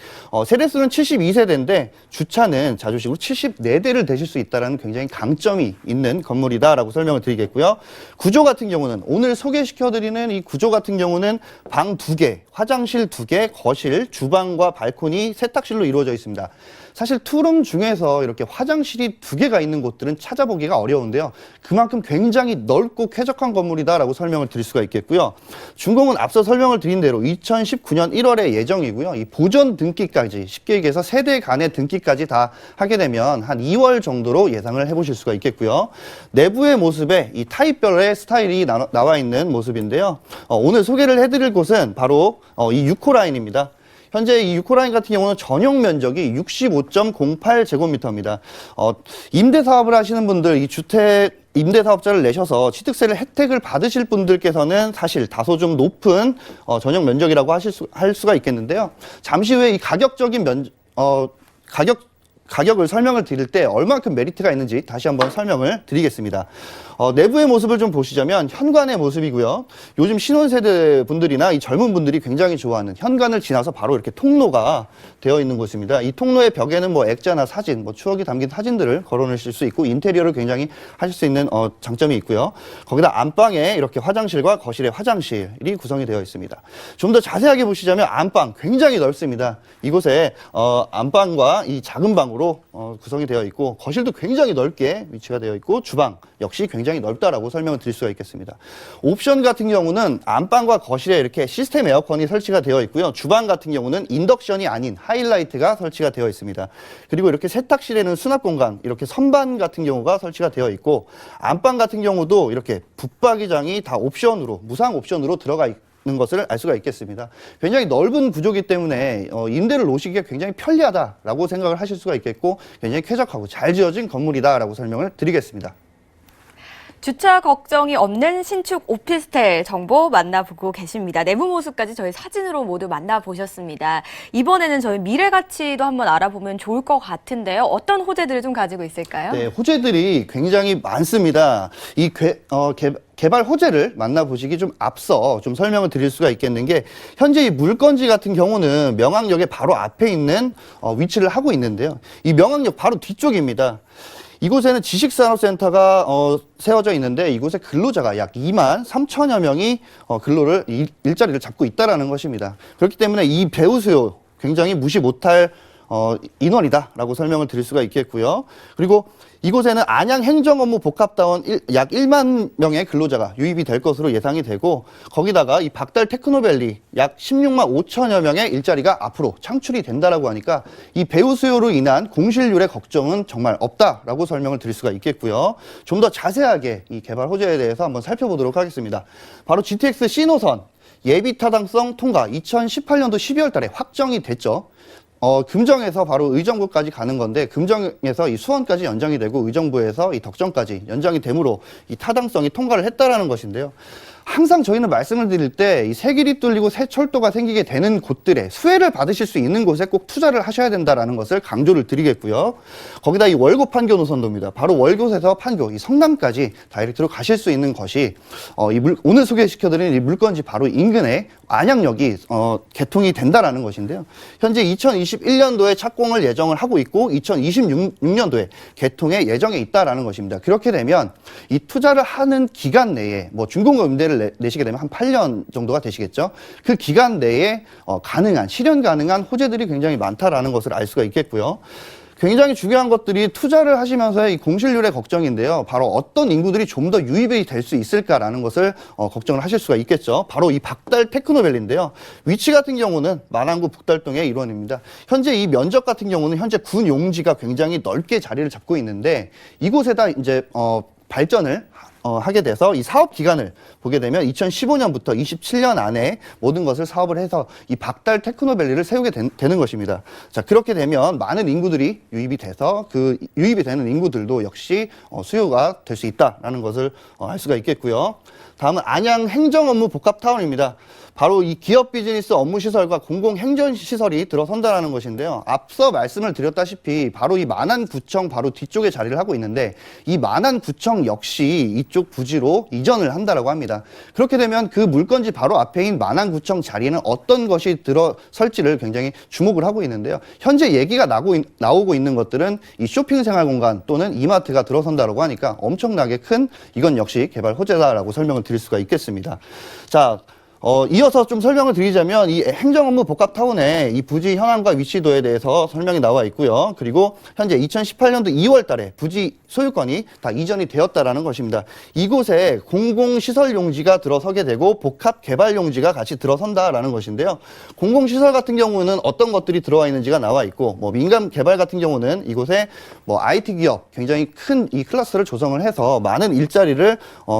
세대수는 72세대인데 주차는 자주식으로 74대를 대실 수 있다는 굉장히 강점이 있는 건물이다라고 설명을 드리겠고요. 구조 같은 경우는 오늘 소개시켜드리는 이 구조 같은 경우는 방 2개, 화장실 2개, 거실, 주방과 발코니, 세탁실로 이루어져 있습니다. 사실 투룸 중에서 이렇게 화장실이 2개가 있는 곳들은 찾아보기가 어려운데요. 그만큼 굉장히 넓고 쾌적한 건물이다라고 설명을 드릴 수가 있겠고요. 준공은 앞서 설명을 드린 대로 2019년 1월에 예정이고요. 이 보존 등기까지, 쉽게 얘기해서 세대 간의 등기까지 다 하게 되면 한 2월 정도로 예상을 해보실 수가 있겠고요. 내부의 모습에 이 타입별의 스타일이 나와 있는 모습인데요. 오늘 소개를 해드릴 곳은 바로 이 6호 라인입니다. 현재 이 6호 라인 같은 경우는 전용 면적이 65.08제곱미터입니다. 임대 사업을 하시는 분들, 이 주택 임대 사업자를 내셔서 취득세를 혜택을 받으실 분들께서는 사실 다소 좀 높은 전용 면적이라고 할 수가 있겠는데요. 잠시 후에 이 가격적인 가격을 설명을 드릴 때 얼마큼 메리트가 있는지 다시 한번 설명을 드리겠습니다. 내부의 모습을 좀 보시자면 현관의 모습이고요. 요즘 신혼세대 분들이나 이 젊은 분들이 굉장히 좋아하는 현관을 지나서 바로 이렇게 통로가 되어 있는 곳입니다. 이 통로의 벽에는 뭐 액자나 사진, 뭐 추억이 담긴 사진들을 걸어놓으실 수 있고 인테리어를 굉장히 하실 수 있는 장점이 있고요. 거기다 안방에 이렇게 화장실과 거실에 화장실이 구성이 되어 있습니다. 좀 더 자세하게 보시자면 안방 굉장히 넓습니다. 이곳에 안방과 이 작은 방으로 구성이 되어 있고 거실도 굉장히 넓게 위치가 되어 있고 주방 역시 굉장히 넓다라고 설명을 드릴 수가 있겠습니다. 옵션 같은 경우는 안방과 거실에 이렇게 시스템 에어컨이 설치가 되어 있고요. 주방 같은 경우는 인덕션이 아닌 하이라이트가 설치가 되어 있습니다. 그리고 이렇게 세탁실에는 수납 공간, 이렇게 선반 같은 경우가 설치가 되어 있고 안방 같은 경우도 이렇게 붙박이장이 다 옵션으로, 무상 옵션으로 들어가 있는 것을 알 수가 있겠습니다. 굉장히 넓은 구조이기 때문에 임대를 놓으시기가 굉장히 편리하다라고 생각을 하실 수가 있겠고 굉장히 쾌적하고 잘 지어진 건물이다라고 설명을 드리겠습니다. 주차 걱정이 없는 신축 오피스텔 정보 만나보고 계십니다. 내부 모습까지 저희 사진으로 모두 만나보셨습니다. 이번에는 저희 미래 가치도 한번 알아보면 좋을 것 같은데요. 어떤 호재들을 좀 가지고 있을까요? 네, 호재들이 굉장히 많습니다. 이 개발 호재를 만나보시기 좀 앞서 좀 설명을 드릴 수가 있겠는 게 현재 이 물건지 같은 경우는 명항역의 바로 앞에 있는 위치를 하고 있는데요. 이 명항역 바로 뒤쪽입니다. 이곳에는 지식산업센터가 세워져 있는데 이곳에 근로자가 약 2만 3천여 명이 일자리를 잡고 있다는 것입니다. 그렇기 때문에 이 배우 수요 굉장히 무시 못할 인원이다라고 설명을 드릴 수가 있겠고요. 그리고 이곳에는 안양 행정업무 복합다원 약 1만 명의 근로자가 유입이 될 것으로 예상이 되고 거기다가 이 박달 테크노밸리 약 16만 5천여 명의 일자리가 앞으로 창출이 된다라고 하니까 이 배우 수요로 인한 공실률의 걱정은 정말 없다라고 설명을 드릴 수가 있겠고요. 좀 더 자세하게 이 개발 호재에 대해서 한번 살펴보도록 하겠습니다. 바로 GTX C노선 예비 타당성 통과 2018년도 12월 달에 확정이 됐죠. 금정에서 바로 의정부까지 가는 건데 금정에서 이 수원까지 연장이 되고 의정부에서 이 덕정까지 연장이 되므로 이 타당성이 통과를 했다라는 것인데요. 항상 저희는 말씀을 드릴 때 이 새 길이 뚫리고 새 철도가 생기게 되는 곳들에 수혜를 받으실 수 있는 곳에 꼭 투자를 하셔야 된다라는 것을 강조를 드리겠고요. 거기다 이 월곶 판교 노선도입니다. 바로 월곶에서 판교, 이 성남까지 다이렉트로 가실 수 있는 것이 오늘 소개시켜드린 이 물건지 바로 인근에 안양역이 개통이 된다라는 것인데요. 현재 2021년도에 착공을 예정을 하고 있고 2026년도에 개통에 예정에 있다라는 것입니다. 그렇게 되면 이 투자를 하는 기간 내에 뭐 준공급 임대를 내시게 되면 한 8년 정도가 되시겠죠. 그 기간 내에 실현 가능한 호재들이 굉장히 많다라는 것을 알 수가 있겠고요. 굉장히 중요한 것들이 투자를 하시면서의 이 공실률의 걱정인데요. 바로 어떤 인구들이 좀 더 유입이 될 수 있을까라는 것을 걱정을 하실 수가 있겠죠. 바로 이 박달 테크노밸리인데요. 위치 같은 경우는 마랑구 북달동의 일원입니다. 현재 이 면적 같은 경우는 현재 군 용지가 굉장히 넓게 자리를 잡고 있는데 이곳에다 이제 발전을 하게 돼서 이 사업 기간을 보게 되면 2015년부터 27년 안에 모든 것을 사업을 해서 이 박달 테크노밸리를 세우게 되는 것입니다. 자, 그렇게 되면 많은 인구들이 유입이 돼서 그 유입이 되는 인구들도 역시 수요가 될 수 있다라는 것을 알 수가 있겠고요. 다음은 안양 행정업무 복합타운입니다. 바로 이 기업 비즈니스 업무 시설과 공공 행정 시설이 들어선다라는 것인데요. 앞서 말씀을 드렸다시피 바로 이 만안구청 바로 뒤쪽에 자리를 하고 있는데 이 만안구청 역시 이쪽 부지로 이전을 한다라고 합니다. 그렇게 되면 그 물건지 바로 앞에인 만안구청 자리는 어떤 것이 들어설지를 굉장히 주목을 하고 있는데요. 현재 얘기가 나오고 있는 것들은 이 쇼핑 생활 공간 또는 이마트가 들어선다라고 하니까 엄청나게 큰 이건 역시 개발 호재다라고 설명을 드릴 수가 있겠습니다. 자, 이어서 좀 설명을 드리자면 이 행정업무 복합타운의 이 부지 현황과 위치도에 대해서 설명이 나와 있고요. 그리고 현재 2018년도 2월 달에 부지 소유권이 다 이전이 되었다라는 것입니다. 이곳에 공공시설 용지가 들어서게 되고 복합개발 용지가 같이 들어선다라는 것인데요. 공공시설 같은 경우는 어떤 것들이 들어와 있는지가 나와 있고 뭐 민간 개발 같은 경우는 이곳에 뭐 IT 기업 굉장히 큰 이 클러스를 조성을 해서 많은 일자리를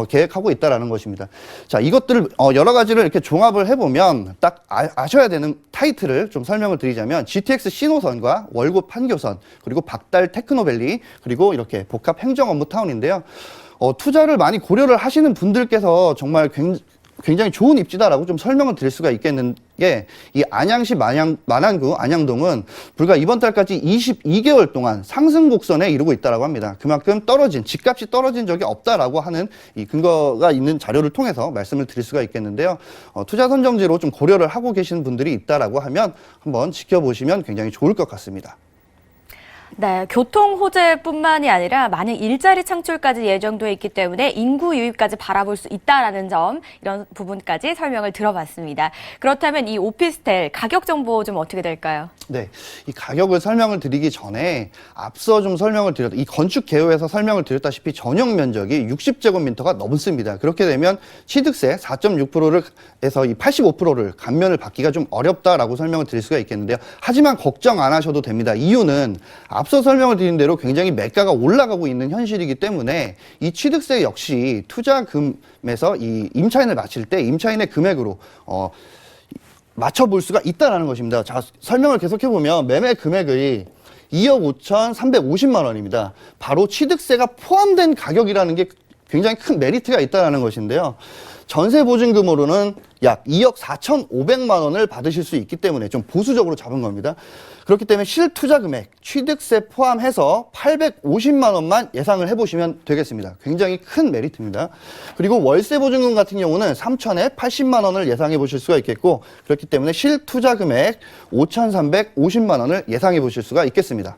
계획하고 있다라는 것입니다. 자, 이것들을 여러 가지를 이렇게 종합을 해보면 딱 아셔야 되는 타이틀을 좀 설명을 드리자면 GTX 신호선과 월곶 판교선 그리고 박달 테크노밸리 그리고 이렇게 복합 행정업무타운인데요. 투자를 많이 고려를 하시는 분들께서 정말 굉장히 좋은 입지다라고 좀 설명을 드릴 수가 있겠는 게 이 안양시 만안구 안양동은 불과 이번 달까지 22개월 동안 상승 곡선에 이르고 있다라고 합니다. 그만큼 집값이 떨어진 적이 없다라고 하는 이 근거가 있는 자료를 통해서 말씀을 드릴 수가 있겠는데요. 투자 선정지로 좀 고려를 하고 계시는 분들이 있다라고 하면 한번 지켜보시면 굉장히 좋을 것 같습니다. 네, 교통 호재뿐만이 아니라 많은 일자리 창출까지 예정돼 있기 때문에 인구 유입까지 바라볼 수 있다라는 점, 이런 부분까지 설명을 들어봤습니다. 그렇다면 이 오피스텔 가격 정보 좀 어떻게 될까요? 네, 이 가격을 설명을 드리기 전에 앞서 좀 설명을 이 건축 개요에서 설명을 드렸다시피 전용 면적이 60제곱미터가 넘습니다. 그렇게 되면 취득세 4.6%에서 이 85%를 감면을 받기가 좀 어렵다라고 설명을 드릴 수가 있겠는데요. 하지만 걱정 안 하셔도 됩니다. 이유는 앞서 설명을 드린 대로 굉장히 매가가 올라가고 있는 현실이기 때문에 이 취득세 역시 투자금에서 이 임차인을 마칠 때 임차인의 금액으로 맞춰볼 수가 있다는 것입니다. 자, 설명을 계속해보면 매매 금액이 2억 5,350만 원입니다. 바로 취득세가 포함된 가격이라는 게 굉장히 큰 메리트가 있다는 것인데요. 전세 보증금으로는 약 2억 4,500만 원을 받으실 수 있기 때문에 좀 보수적으로 잡은 겁니다. 그렇기 때문에 실투자 금액, 취득세 포함해서 850만 원만 예상을 해보시면 되겠습니다. 굉장히 큰 메리트입니다. 그리고 월세 보증금 같은 경우는 3천에 80만 원을 예상해 보실 수가 있겠고 그렇기 때문에 실투자 금액 5,350만 원을 예상해 보실 수가 있겠습니다.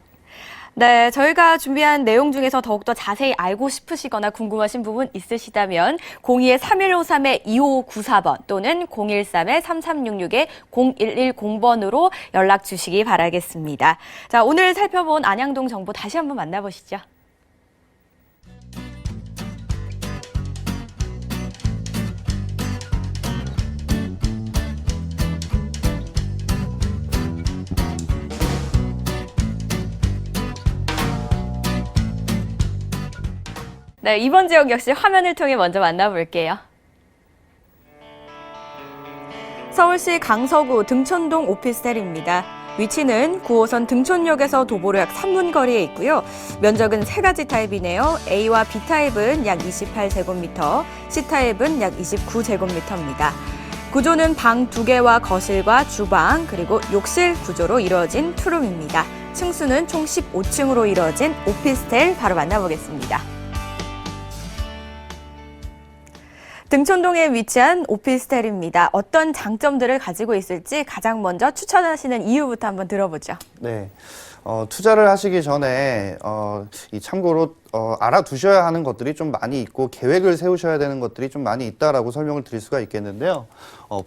네, 저희가 준비한 내용 중에서 더욱더 자세히 알고 싶으시거나 궁금하신 부분 있으시다면 02-3153-2594번 또는 013-3366-0110번으로 연락 주시기 바라겠습니다. 자, 오늘 살펴본 안양동 정보 다시 한번 만나보시죠. 네, 이번 지역 역시 화면을 통해 먼저 만나볼게요. 서울시 강서구 등촌동 오피스텔입니다. 위치는 9호선 등촌역에서 도보로 약 3분 거리에 있고요. 면적은 3가지 타입이네요. A와 B타입은 약 28제곱미터, C타입은 약 29제곱미터입니다. 구조는 방 2개와 거실과 주방, 그리고 욕실 구조로 이루어진 투룸입니다. 층수는 총 15층으로 이루어진 오피스텔 바로 만나보겠습니다. 등촌동에 위치한 오피스텔입니다. 어떤 장점들을 가지고 있을지 가장 먼저 추천하시는 이유부터 한번 들어보죠. 네. 투자를 하시기 전에, 참고로, 알아두셔야 하는 것들이 좀 많이 있고, 계획을 세우셔야 되는 것들이 좀 많이 있다라고 설명을 드릴 수가 있겠는데요.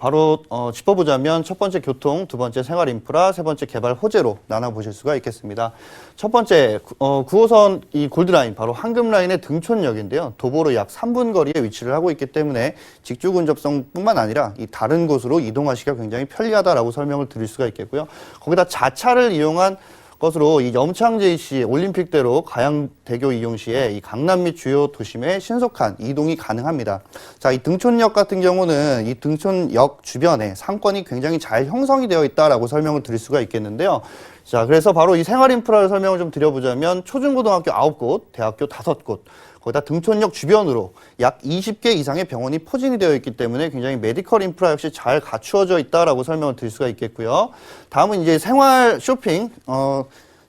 바로, 짚어보자면, 첫 번째 교통, 두 번째 생활 인프라, 세 번째 개발 호재로 나눠보실 수가 있겠습니다. 첫 번째, 9호선 이 골드라인, 바로 황금라인의 등촌역인데요. 도보로 약 3분 거리에 위치를 하고 있기 때문에 직주 근접성뿐만 아니라 이 다른 곳으로 이동하시기가 굉장히 편리하다라고 설명을 드릴 수가 있겠고요. 거기다 자차를 이용한 것으로 이 염창 JC 올림픽대로 가양대교 이용 시에 이 강남 및 주요 도심에 신속한 이동이 가능합니다. 자, 이 등촌역 같은 경우는 이 등촌역 주변에 상권이 굉장히 잘 형성이 되어 있다라고 설명을 드릴 수가 있겠는데요. 자, 그래서 바로 이 생활 인프라를 설명을 좀 드려보자면 초중고등학교 9곳, 대학교 5곳, 거기다 등촌역 주변으로 약 20개 이상의 병원이 포진이 되어 있기 때문에 굉장히 메디컬 인프라 역시 잘 갖추어져 있다라고 설명을 드릴 수가 있겠고요. 다음은 이제 생활 쇼핑,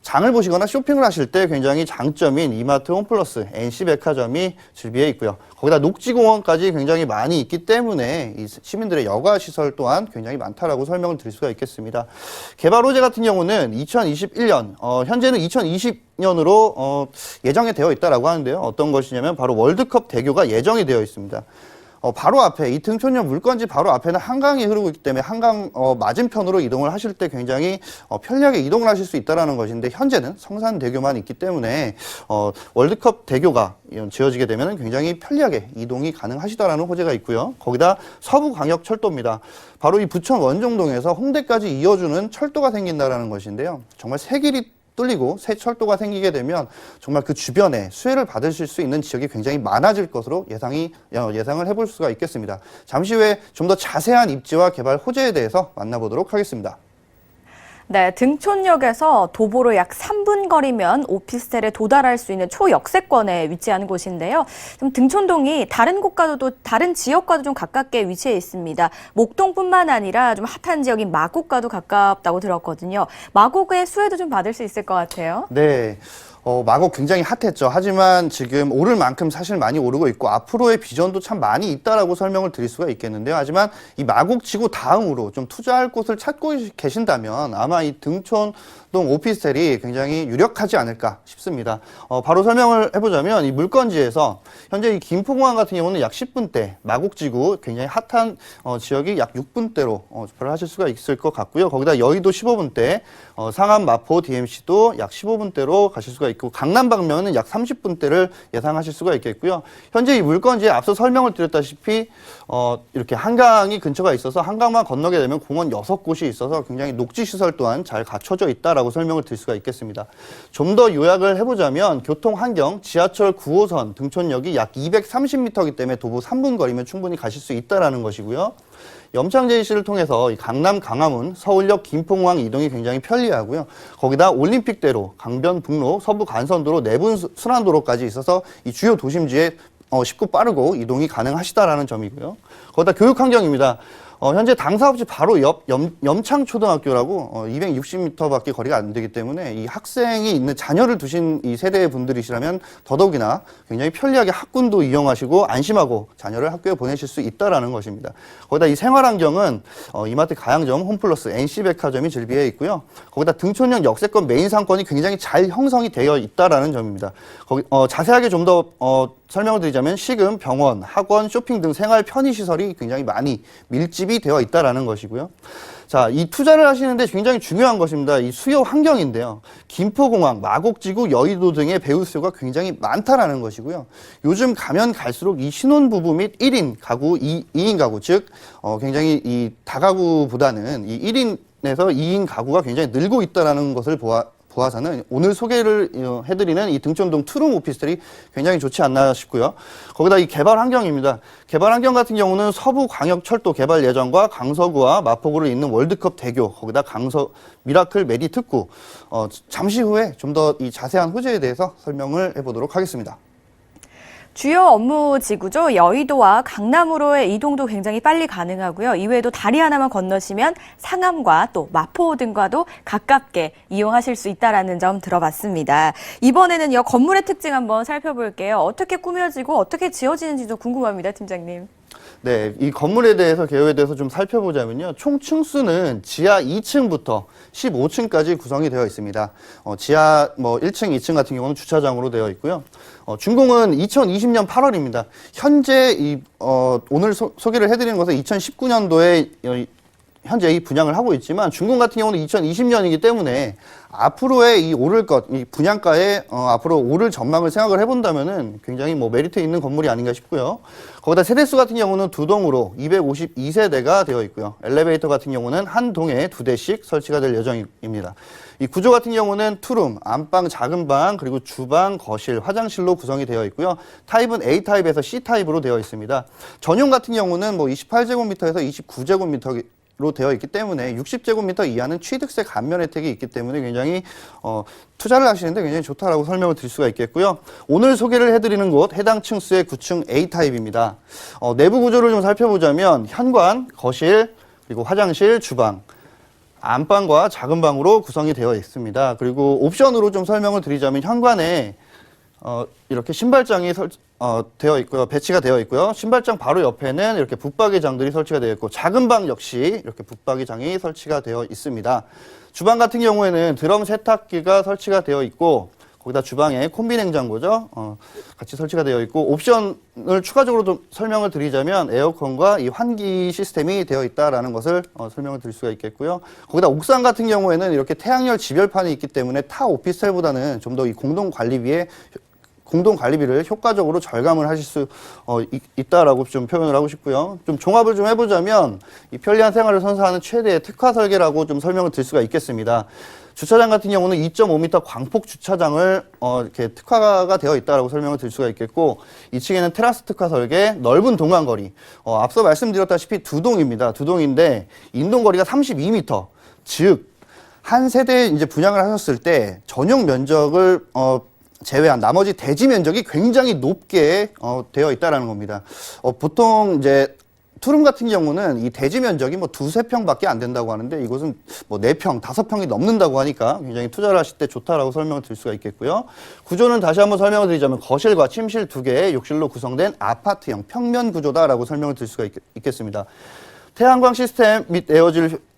장을 보시거나 쇼핑을 하실 때 굉장히 장점인 이마트 홈플러스, NC백화점이 즐비해 있고요. 거기다 녹지공원까지 굉장히 많이 있기 때문에 이 시민들의 여가 시설 또한 굉장히 많다라고 설명을 드릴 수가 있겠습니다. 개발 호재 같은 경우는 2021년, 현재는 2020년으로 예정이 되어 있다라고 하는데요. 어떤 것이냐면 바로 월드컵 대교가 예정이 되어 있습니다. 바로 앞에 이 등촌역 물건지 바로 앞에는 한강이 흐르고 있기 때문에 한강 맞은편으로 이동을 하실 때 굉장히 편리하게 이동을 하실 수 있다는 것인데 현재는 성산대교만 있기 때문에 월드컵 대교가 지어지게 되면 굉장히 편리하게 이동이 가능하시다라는 호재가 있고요. 거기다 서부광역철도입니다. 바로 이 부천 원종동에서 홍대까지 이어주는 철도가 생긴다라는 것인데요. 정말 새 길이 뚫리고 새 철도가 생기게 되면 정말 그 주변에 수혜를 받으실 수 있는 지역이 굉장히 많아질 것으로 예상을 해볼 수가 있겠습니다. 잠시 후에 좀 더 자세한 입지와 개발 호재에 대해서 만나보도록 하겠습니다. 네, 등촌역에서 도보로 약 3분 거리면 오피스텔에 도달할 수 있는 초역세권에 위치한 곳인데요. 좀 등촌동이 다른 곳과도 다른 지역과도 좀 가깝게 위치해 있습니다. 목동뿐만 아니라 좀 핫한 지역인 마곡과도 가깝다고 들었거든요. 마곡의 수혜도 좀 받을 수 있을 것 같아요. 네. 마곡 굉장히 핫했죠. 하지만 지금 오를 만큼 사실 많이 오르고 있고 앞으로의 비전도 참 많이 있다라고 설명을 드릴 수가 있겠는데요. 하지만 이 마곡 지구 다음으로 좀 투자할 곳을 찾고 계신다면 아마 이 등촌동 오피스텔이 굉장히 유력하지 않을까 싶습니다. 바로 설명을 해보자면 이 물건지에서 현재 이 김포공항 같은 경우는 약 10분대, 마곡 지구 굉장히 핫한 지역이 약 6분대로 접근을 하실 수가 있을 것 같고요. 거기다 여의도 15분대, 상암, 마포, DMC도 약 15분대로 가실 수가 있고 강남 방면은 약 30분대를 예상하실 수가 있겠고요. 현재 이 물건지에 앞서 설명을 드렸다시피 이렇게 한강이 근처가 있어서 한강만 건너게 되면 공원 6곳이 있어서 굉장히 녹지 시설 또한 잘 갖춰져 있다라고 설명을 드릴 수가 있겠습니다. 좀 더 요약을 해보자면 교통 환경 지하철 9호선 등촌역이 약 230m이기 때문에 도보 3분 거리면 충분히 가실 수 있다라는 것이고요. 염창 JC를 통해서 이 강남 강화문, 서울역 김포공항 이동이 굉장히 편리하고요. 거기다 올림픽대로, 강변북로, 서부 간선도로, 내분 순환도로까지 있어서 이 주요 도심지에 쉽고 빠르고 이동이 가능하시다라는 점이고요. 거기다 교육 환경입니다. 현재 당사업지 바로 옆 염창초등학교라고 260m밖에 거리가 안 되기 때문에 이 학생이 있는 자녀를 두신 이 세대의 분들이시라면 더더욱이나 굉장히 편리하게 학군도 이용하시고 안심하고 자녀를 학교에 보내실 수 있다라는 것입니다. 거기다 이 생활환경은 이마트 가양점, 홈플러스, NC백화점이 즐비해 있고요. 거기다 등촌역 역세권 메인 상권이 굉장히 잘 형성이 되어 있다라는 점입니다. 자세하게 좀 더 설명을 드리자면 식음, 병원, 학원, 쇼핑 등 생활 편의시설이 굉장히 많이 밀집이 되어 있다라는 것이고요. 자, 이 투자를 하시는데 굉장히 중요한 것입니다. 이 수요 환경인데요. 김포공항, 마곡지구, 여의도 등의 배우 수요가 굉장히 많다라는 것이고요. 요즘 가면 갈수록 이 신혼부부 및 1인 가구, 2인 가구, 즉 굉장히 이 다가구보다는 이 1인에서 2인 가구가 굉장히 늘고 있다라는 것을 보아서는 오늘 소개를 해드리는 이 등촌동 투룸 오피스텔이 굉장히 좋지 않나 싶고요. 거기다 이 개발 환경입니다. 개발 환경 같은 경우는 서부광역철도 개발 예정과 강서구와 마포구를 잇는 월드컵 대교, 거기다 미라클 메디 특구, 잠시 후에 좀 더 이 자세한 호재에 대해서 설명을 해보도록 하겠습니다. 주요 업무 지구죠. 여의도와 강남으로의 이동도 굉장히 빨리 가능하고요. 이외에도 다리 하나만 건너시면 상암과 또 마포 등과도 가깝게 이용하실 수 있다는 점 들어봤습니다. 이번에는요, 건물의 특징 한번 살펴볼게요. 어떻게 꾸며지고 어떻게 지어지는지도 궁금합니다, 팀장님. 네, 이 건물에 대해서 개요에 대해서 좀 살펴보자면요. 총 층수는 지하 2층부터 15층까지 구성이 되어 있습니다. 지하 1층, 2층 같은 경우는 주차장으로 되어 있고요. 준공은 2020년 8월입니다. 현재 오늘 소개를 해드리는 것은 2019년도에 현재 이 분양을 하고 있지만 준공 같은 경우는 2020년이기 때문에 앞으로의 이 분양가에 앞으로 오를 전망을 생각을 해본다면은 굉장히 메리트 있는 건물이 아닌가 싶고요. 거기다 세대수 같은 경우는 두 동으로 252세대가 되어 있고요. 엘리베이터 같은 경우는 한 동에 2대씩 설치가 될 예정입니다. 이 구조 같은 경우는 투룸, 안방, 작은 방, 그리고 주방, 거실, 화장실로 구성이 되어 있고요. 타입은 A타입에서 C타입으로 되어 있습니다. 전용 같은 경우는 28제곱미터에서 29제곱미터 로 되어 있기 때문에 60제곱미터 이하는 취득세 감면 혜택이 있기 때문에 굉장히 투자를 하시는데 굉장히 좋다라고 설명을 드릴 수가 있겠고요. 오늘 소개를 해드리는 곳 해당 층수의 9층 A타입입니다. 내부 구조를 좀 살펴보자면 현관, 거실, 그리고 화장실, 주방, 안방과 작은 방으로 구성이 되어 있습니다. 그리고 옵션으로 좀 설명을 드리자면 현관에 이렇게 신발장이 되어 있고요. 배치가 되어 있고요. 신발장 바로 옆에는 이렇게 붙박이장들이 설치가 되어 있고 작은 방 역시 이렇게 붙박이장이 설치가 되어 있습니다. 주방 같은 경우에는 드럼 세탁기가 설치가 되어 있고 거기다 주방에 콤비 냉장고죠. 같이 설치가 되어 있고 옵션을 추가적으로 좀 설명을 드리자면 에어컨과 이 환기 시스템이 되어 있다라는 것을 설명을 드릴 수가 있겠고요. 거기다 옥상 같은 경우에는 이렇게 태양열 지별판이 있기 때문에 타 오피스텔보다는 좀 더 이 공동 관리비를 효과적으로 절감을 하실 수 있다라고 좀 표현을 하고 싶고요. 좀 종합을 좀 해보자면 이 편리한 생활을 선사하는 최대의 특화 설계라고 좀 설명을 드릴 수가 있겠습니다. 주차장 같은 경우는 2.5m 광폭 주차장을 이렇게 특화가 되어 있다라고 설명을 드릴 수가 있겠고 2층에는 테라스 특화 설계, 넓은 동간거리. 앞서 말씀드렸다시피 두 동입니다. 두 동인데 인동거리가 32m. 즉 한 세대에 이제 분양을 하셨을 때 전용 면적을 제외한 나머지 대지 면적이 굉장히 높게 되어 있다라는 겁니다. 보통 이제 투룸 같은 경우는 이 대지 면적이 2~3평밖에 안 된다고 하는데 이곳은 4평, 5평이 넘는다고 하니까 굉장히 투자를 하실 때 좋다라고 설명을 드릴 수가 있겠고요. 구조는 다시 한번 설명을 드리자면 거실과 침실 2개의 욕실로 구성된 아파트형 평면 구조다라고 설명을 드릴 수가 있겠습니다. 태양광 시스템 및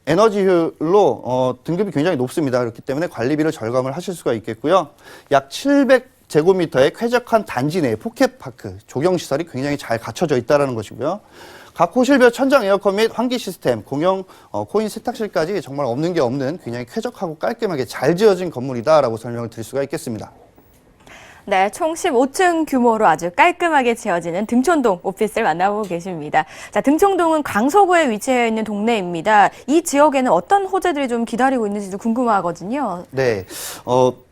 에너지 효율로 등급이 굉장히 높습니다. 그렇기 때문에 관리비를 절감을 하실 수가 있겠고요. 약 700제곱미터의 쾌적한 단지 내 포켓파크, 조경시설이 굉장히 잘 갖춰져 있다는 것이고요. 각 호실별 천장 에어컨 및 환기 시스템, 공용 코인 세탁실까지 정말 없는 게 없는 굉장히 쾌적하고 깔끔하게 잘 지어진 건물이다라고 설명을 드릴 수가 있겠습니다. 네, 총 15층 규모로 아주 깔끔하게 지어지는 등촌동 오피스를 만나보고 계십니다. 자, 등촌동은 강서구에 위치해 있는 동네입니다. 이 지역에는 어떤 호재들이 좀 기다리고 있는지도 궁금하거든요. 네,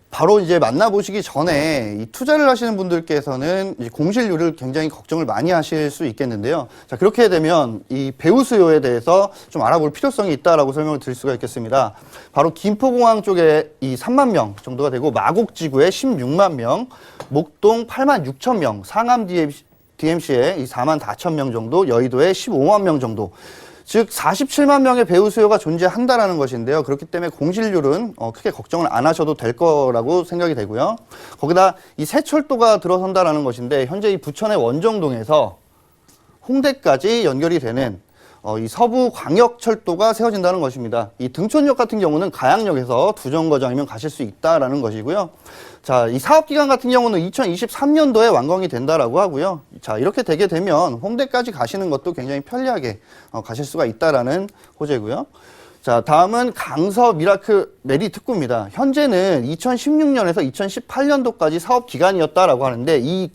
바로 이제 만나보시기 전에 이 투자를 하시는 분들께서는 이 공실률을 굉장히 걱정을 많이 하실 수 있겠는데요. 자, 그렇게 되면 이 배우 수요에 대해서 좀 알아볼 필요성이 있다라고 설명을 드릴 수가 있겠습니다. 바로 김포공항 쪽에 이 3만 명 정도가 되고 마곡지구에 16만 명, 목동 8만 6천 명, 상암 DMC에 이 4만 4천 명 정도, 여의도에 15만 명 정도. 즉 47만 명의 배우 수요가 존재한다라는 것인데요. 그렇기 때문에 공실률은 크게 걱정을 안 하셔도 될 거라고 생각이 되고요. 거기다 이 새철도가 들어선다라는 것인데 현재 이 부천의 원정동에서 홍대까지 연결이 되는 이 서부광역철도가 세워진다는 것입니다. 이 등촌역 같은 경우는 가양역에서 두 정거장이면 가실 수 있다라는 것이고요. 자, 이 사업기간 같은 경우는 2023년도에 완공이 된다라고 하고요. 자, 이렇게 되게 되면 홍대까지 가시는 것도 굉장히 편리하게 가실 수가 있다라는 호재고요. 자, 다음은 강서 미라클 메리 특구입니다. 현재는 2016년에서 2018년도까지 사업 기간이었다라고 하는데 이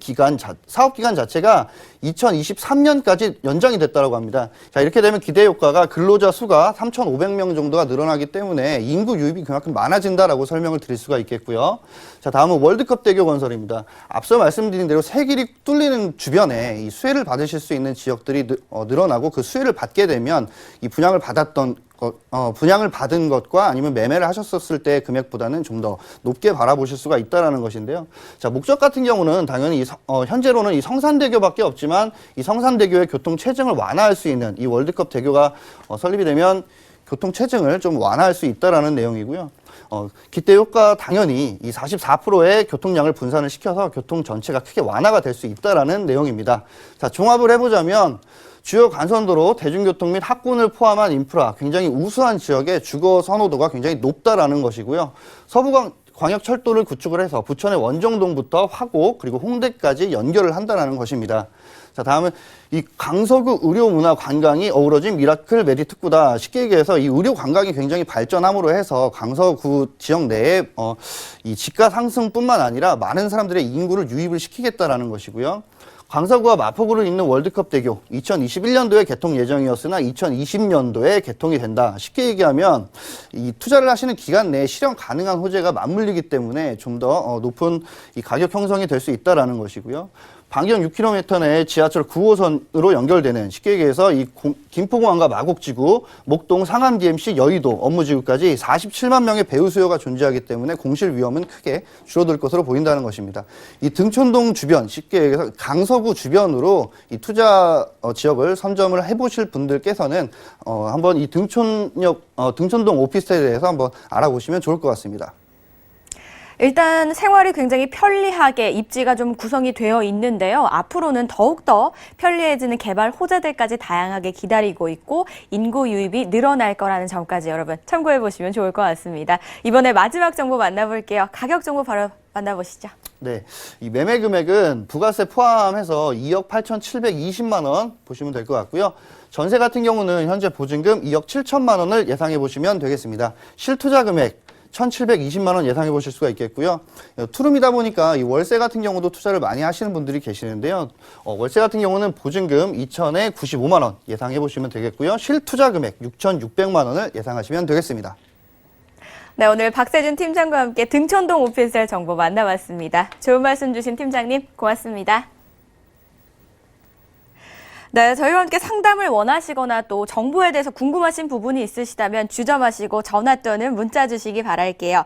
사업 기간 자체가 2023년까지 연장이 됐다라고 합니다. 자, 이렇게 되면 기대 효과가 근로자 수가 3,500명 정도가 늘어나기 때문에 인구 유입이 그만큼 많아진다라고 설명을 드릴 수가 있겠고요. 자, 다음은 월드컵 대교 건설입니다. 앞서 말씀드린 대로 새 길이 뚫리는 주변에 이 수혜를 받으실 수 있는 지역들이 늘어나고 그 수혜를 받게 되면 이 분양을 받은 것과 아니면 매매를 하셨었을 때 금액보다는 좀 더 높게 바라보실 수가 있다라는 것인데요. 자, 목적 같은 경우는 당연히 현재로는 이 성산대교밖에 없지만 이 성산대교의 교통 체증을 완화할 수 있는 이 월드컵 대교가 설립이 되면 교통 체증을 좀 완화할 수 있다라는 내용이고요. 기대 효과 당연히 이 44%의 교통량을 분산을 시켜서 교통 전체가 크게 완화가 될 수 있다라는 내용입니다. 자, 종합을 해보자면 주요 간선도로, 대중교통 및 학군을 포함한 인프라, 굉장히 우수한 지역의 주거 선호도가 굉장히 높다라는 것이고요. 서부광역철도를 구축을 해서 부천의 원정동부터 화곡 그리고 홍대까지 연결을 한다는 것입니다. 자, 다음은 이 강서구 의료 문화 관광이 어우러진 미라클 메디 특구다. 쉽게 얘기해서 이 의료 관광이 굉장히 발전함으로 해서 강서구 지역 내에 이 집가 상승뿐만 아니라 많은 사람들의 인구를 유입을 시키겠다라는 것이고요. 강서구와 마포구를 잇는 월드컵 대교 2021년도에 개통 예정이었으나 2020년도에 개통이 된다. 쉽게 얘기하면 이 투자를 하시는 기간 내에 실현 가능한 호재가 맞물리기 때문에 좀 더 높은 이 가격 형성이 될 수 있다라는 것이고요. 반경 6km 내 지하철 9호선으로 연결되는, 쉽게 얘기해서 이 김포공항과 마곡지구, 목동, 상암 DMC, 여의도 업무지구까지 47만 명의 배우 수요가 존재하기 때문에 공실 위험은 크게 줄어들 것으로 보인다는 것입니다. 이 등촌동 주변, 쉽게 얘기해서 강서구 주변으로 이 투자 지역을 선점을 해보실 분들께서는 한번 이 등촌동 오피스텔에 대해서 한번 알아보시면 좋을 것 같습니다. 일단 생활이 굉장히 편리하게 입지가 좀 구성이 되어 있는데요. 앞으로는 더욱더 편리해지는 개발 호재들까지 다양하게 기다리고 있고 인구 유입이 늘어날 거라는 점까지 여러분 참고해 보시면 좋을 것 같습니다. 이번에 마지막 정보 만나볼게요. 가격 정보 바로 만나보시죠. 네, 이 매매 금액은 부가세 포함해서 2억 8,720만 원 보시면 될 것 같고요. 전세 같은 경우는 현재 보증금 2억 7천만 원을 예상해 보시면 되겠습니다. 실투자 금액 1,720만 원 예상해 보실 수가 있겠고요. 투룸이다 보니까 이 월세 같은 경우도 투자를 많이 하시는 분들이 계시는데요. 월세 같은 경우는 보증금 2천에 95만 원 예상해 보시면 되겠고요. 실투자 금액 6,600만 원을 예상하시면 되겠습니다. 네, 오늘 박세준 팀장과 함께 등촌동 오피스텔 정보 만나봤습니다. 좋은 말씀 주신 팀장님 고맙습니다. 네, 저희와 함께 상담을 원하시거나 또 정보에 대해서 궁금하신 부분이 있으시다면 주저마시고 전화 또는 문자 주시기 바랄게요.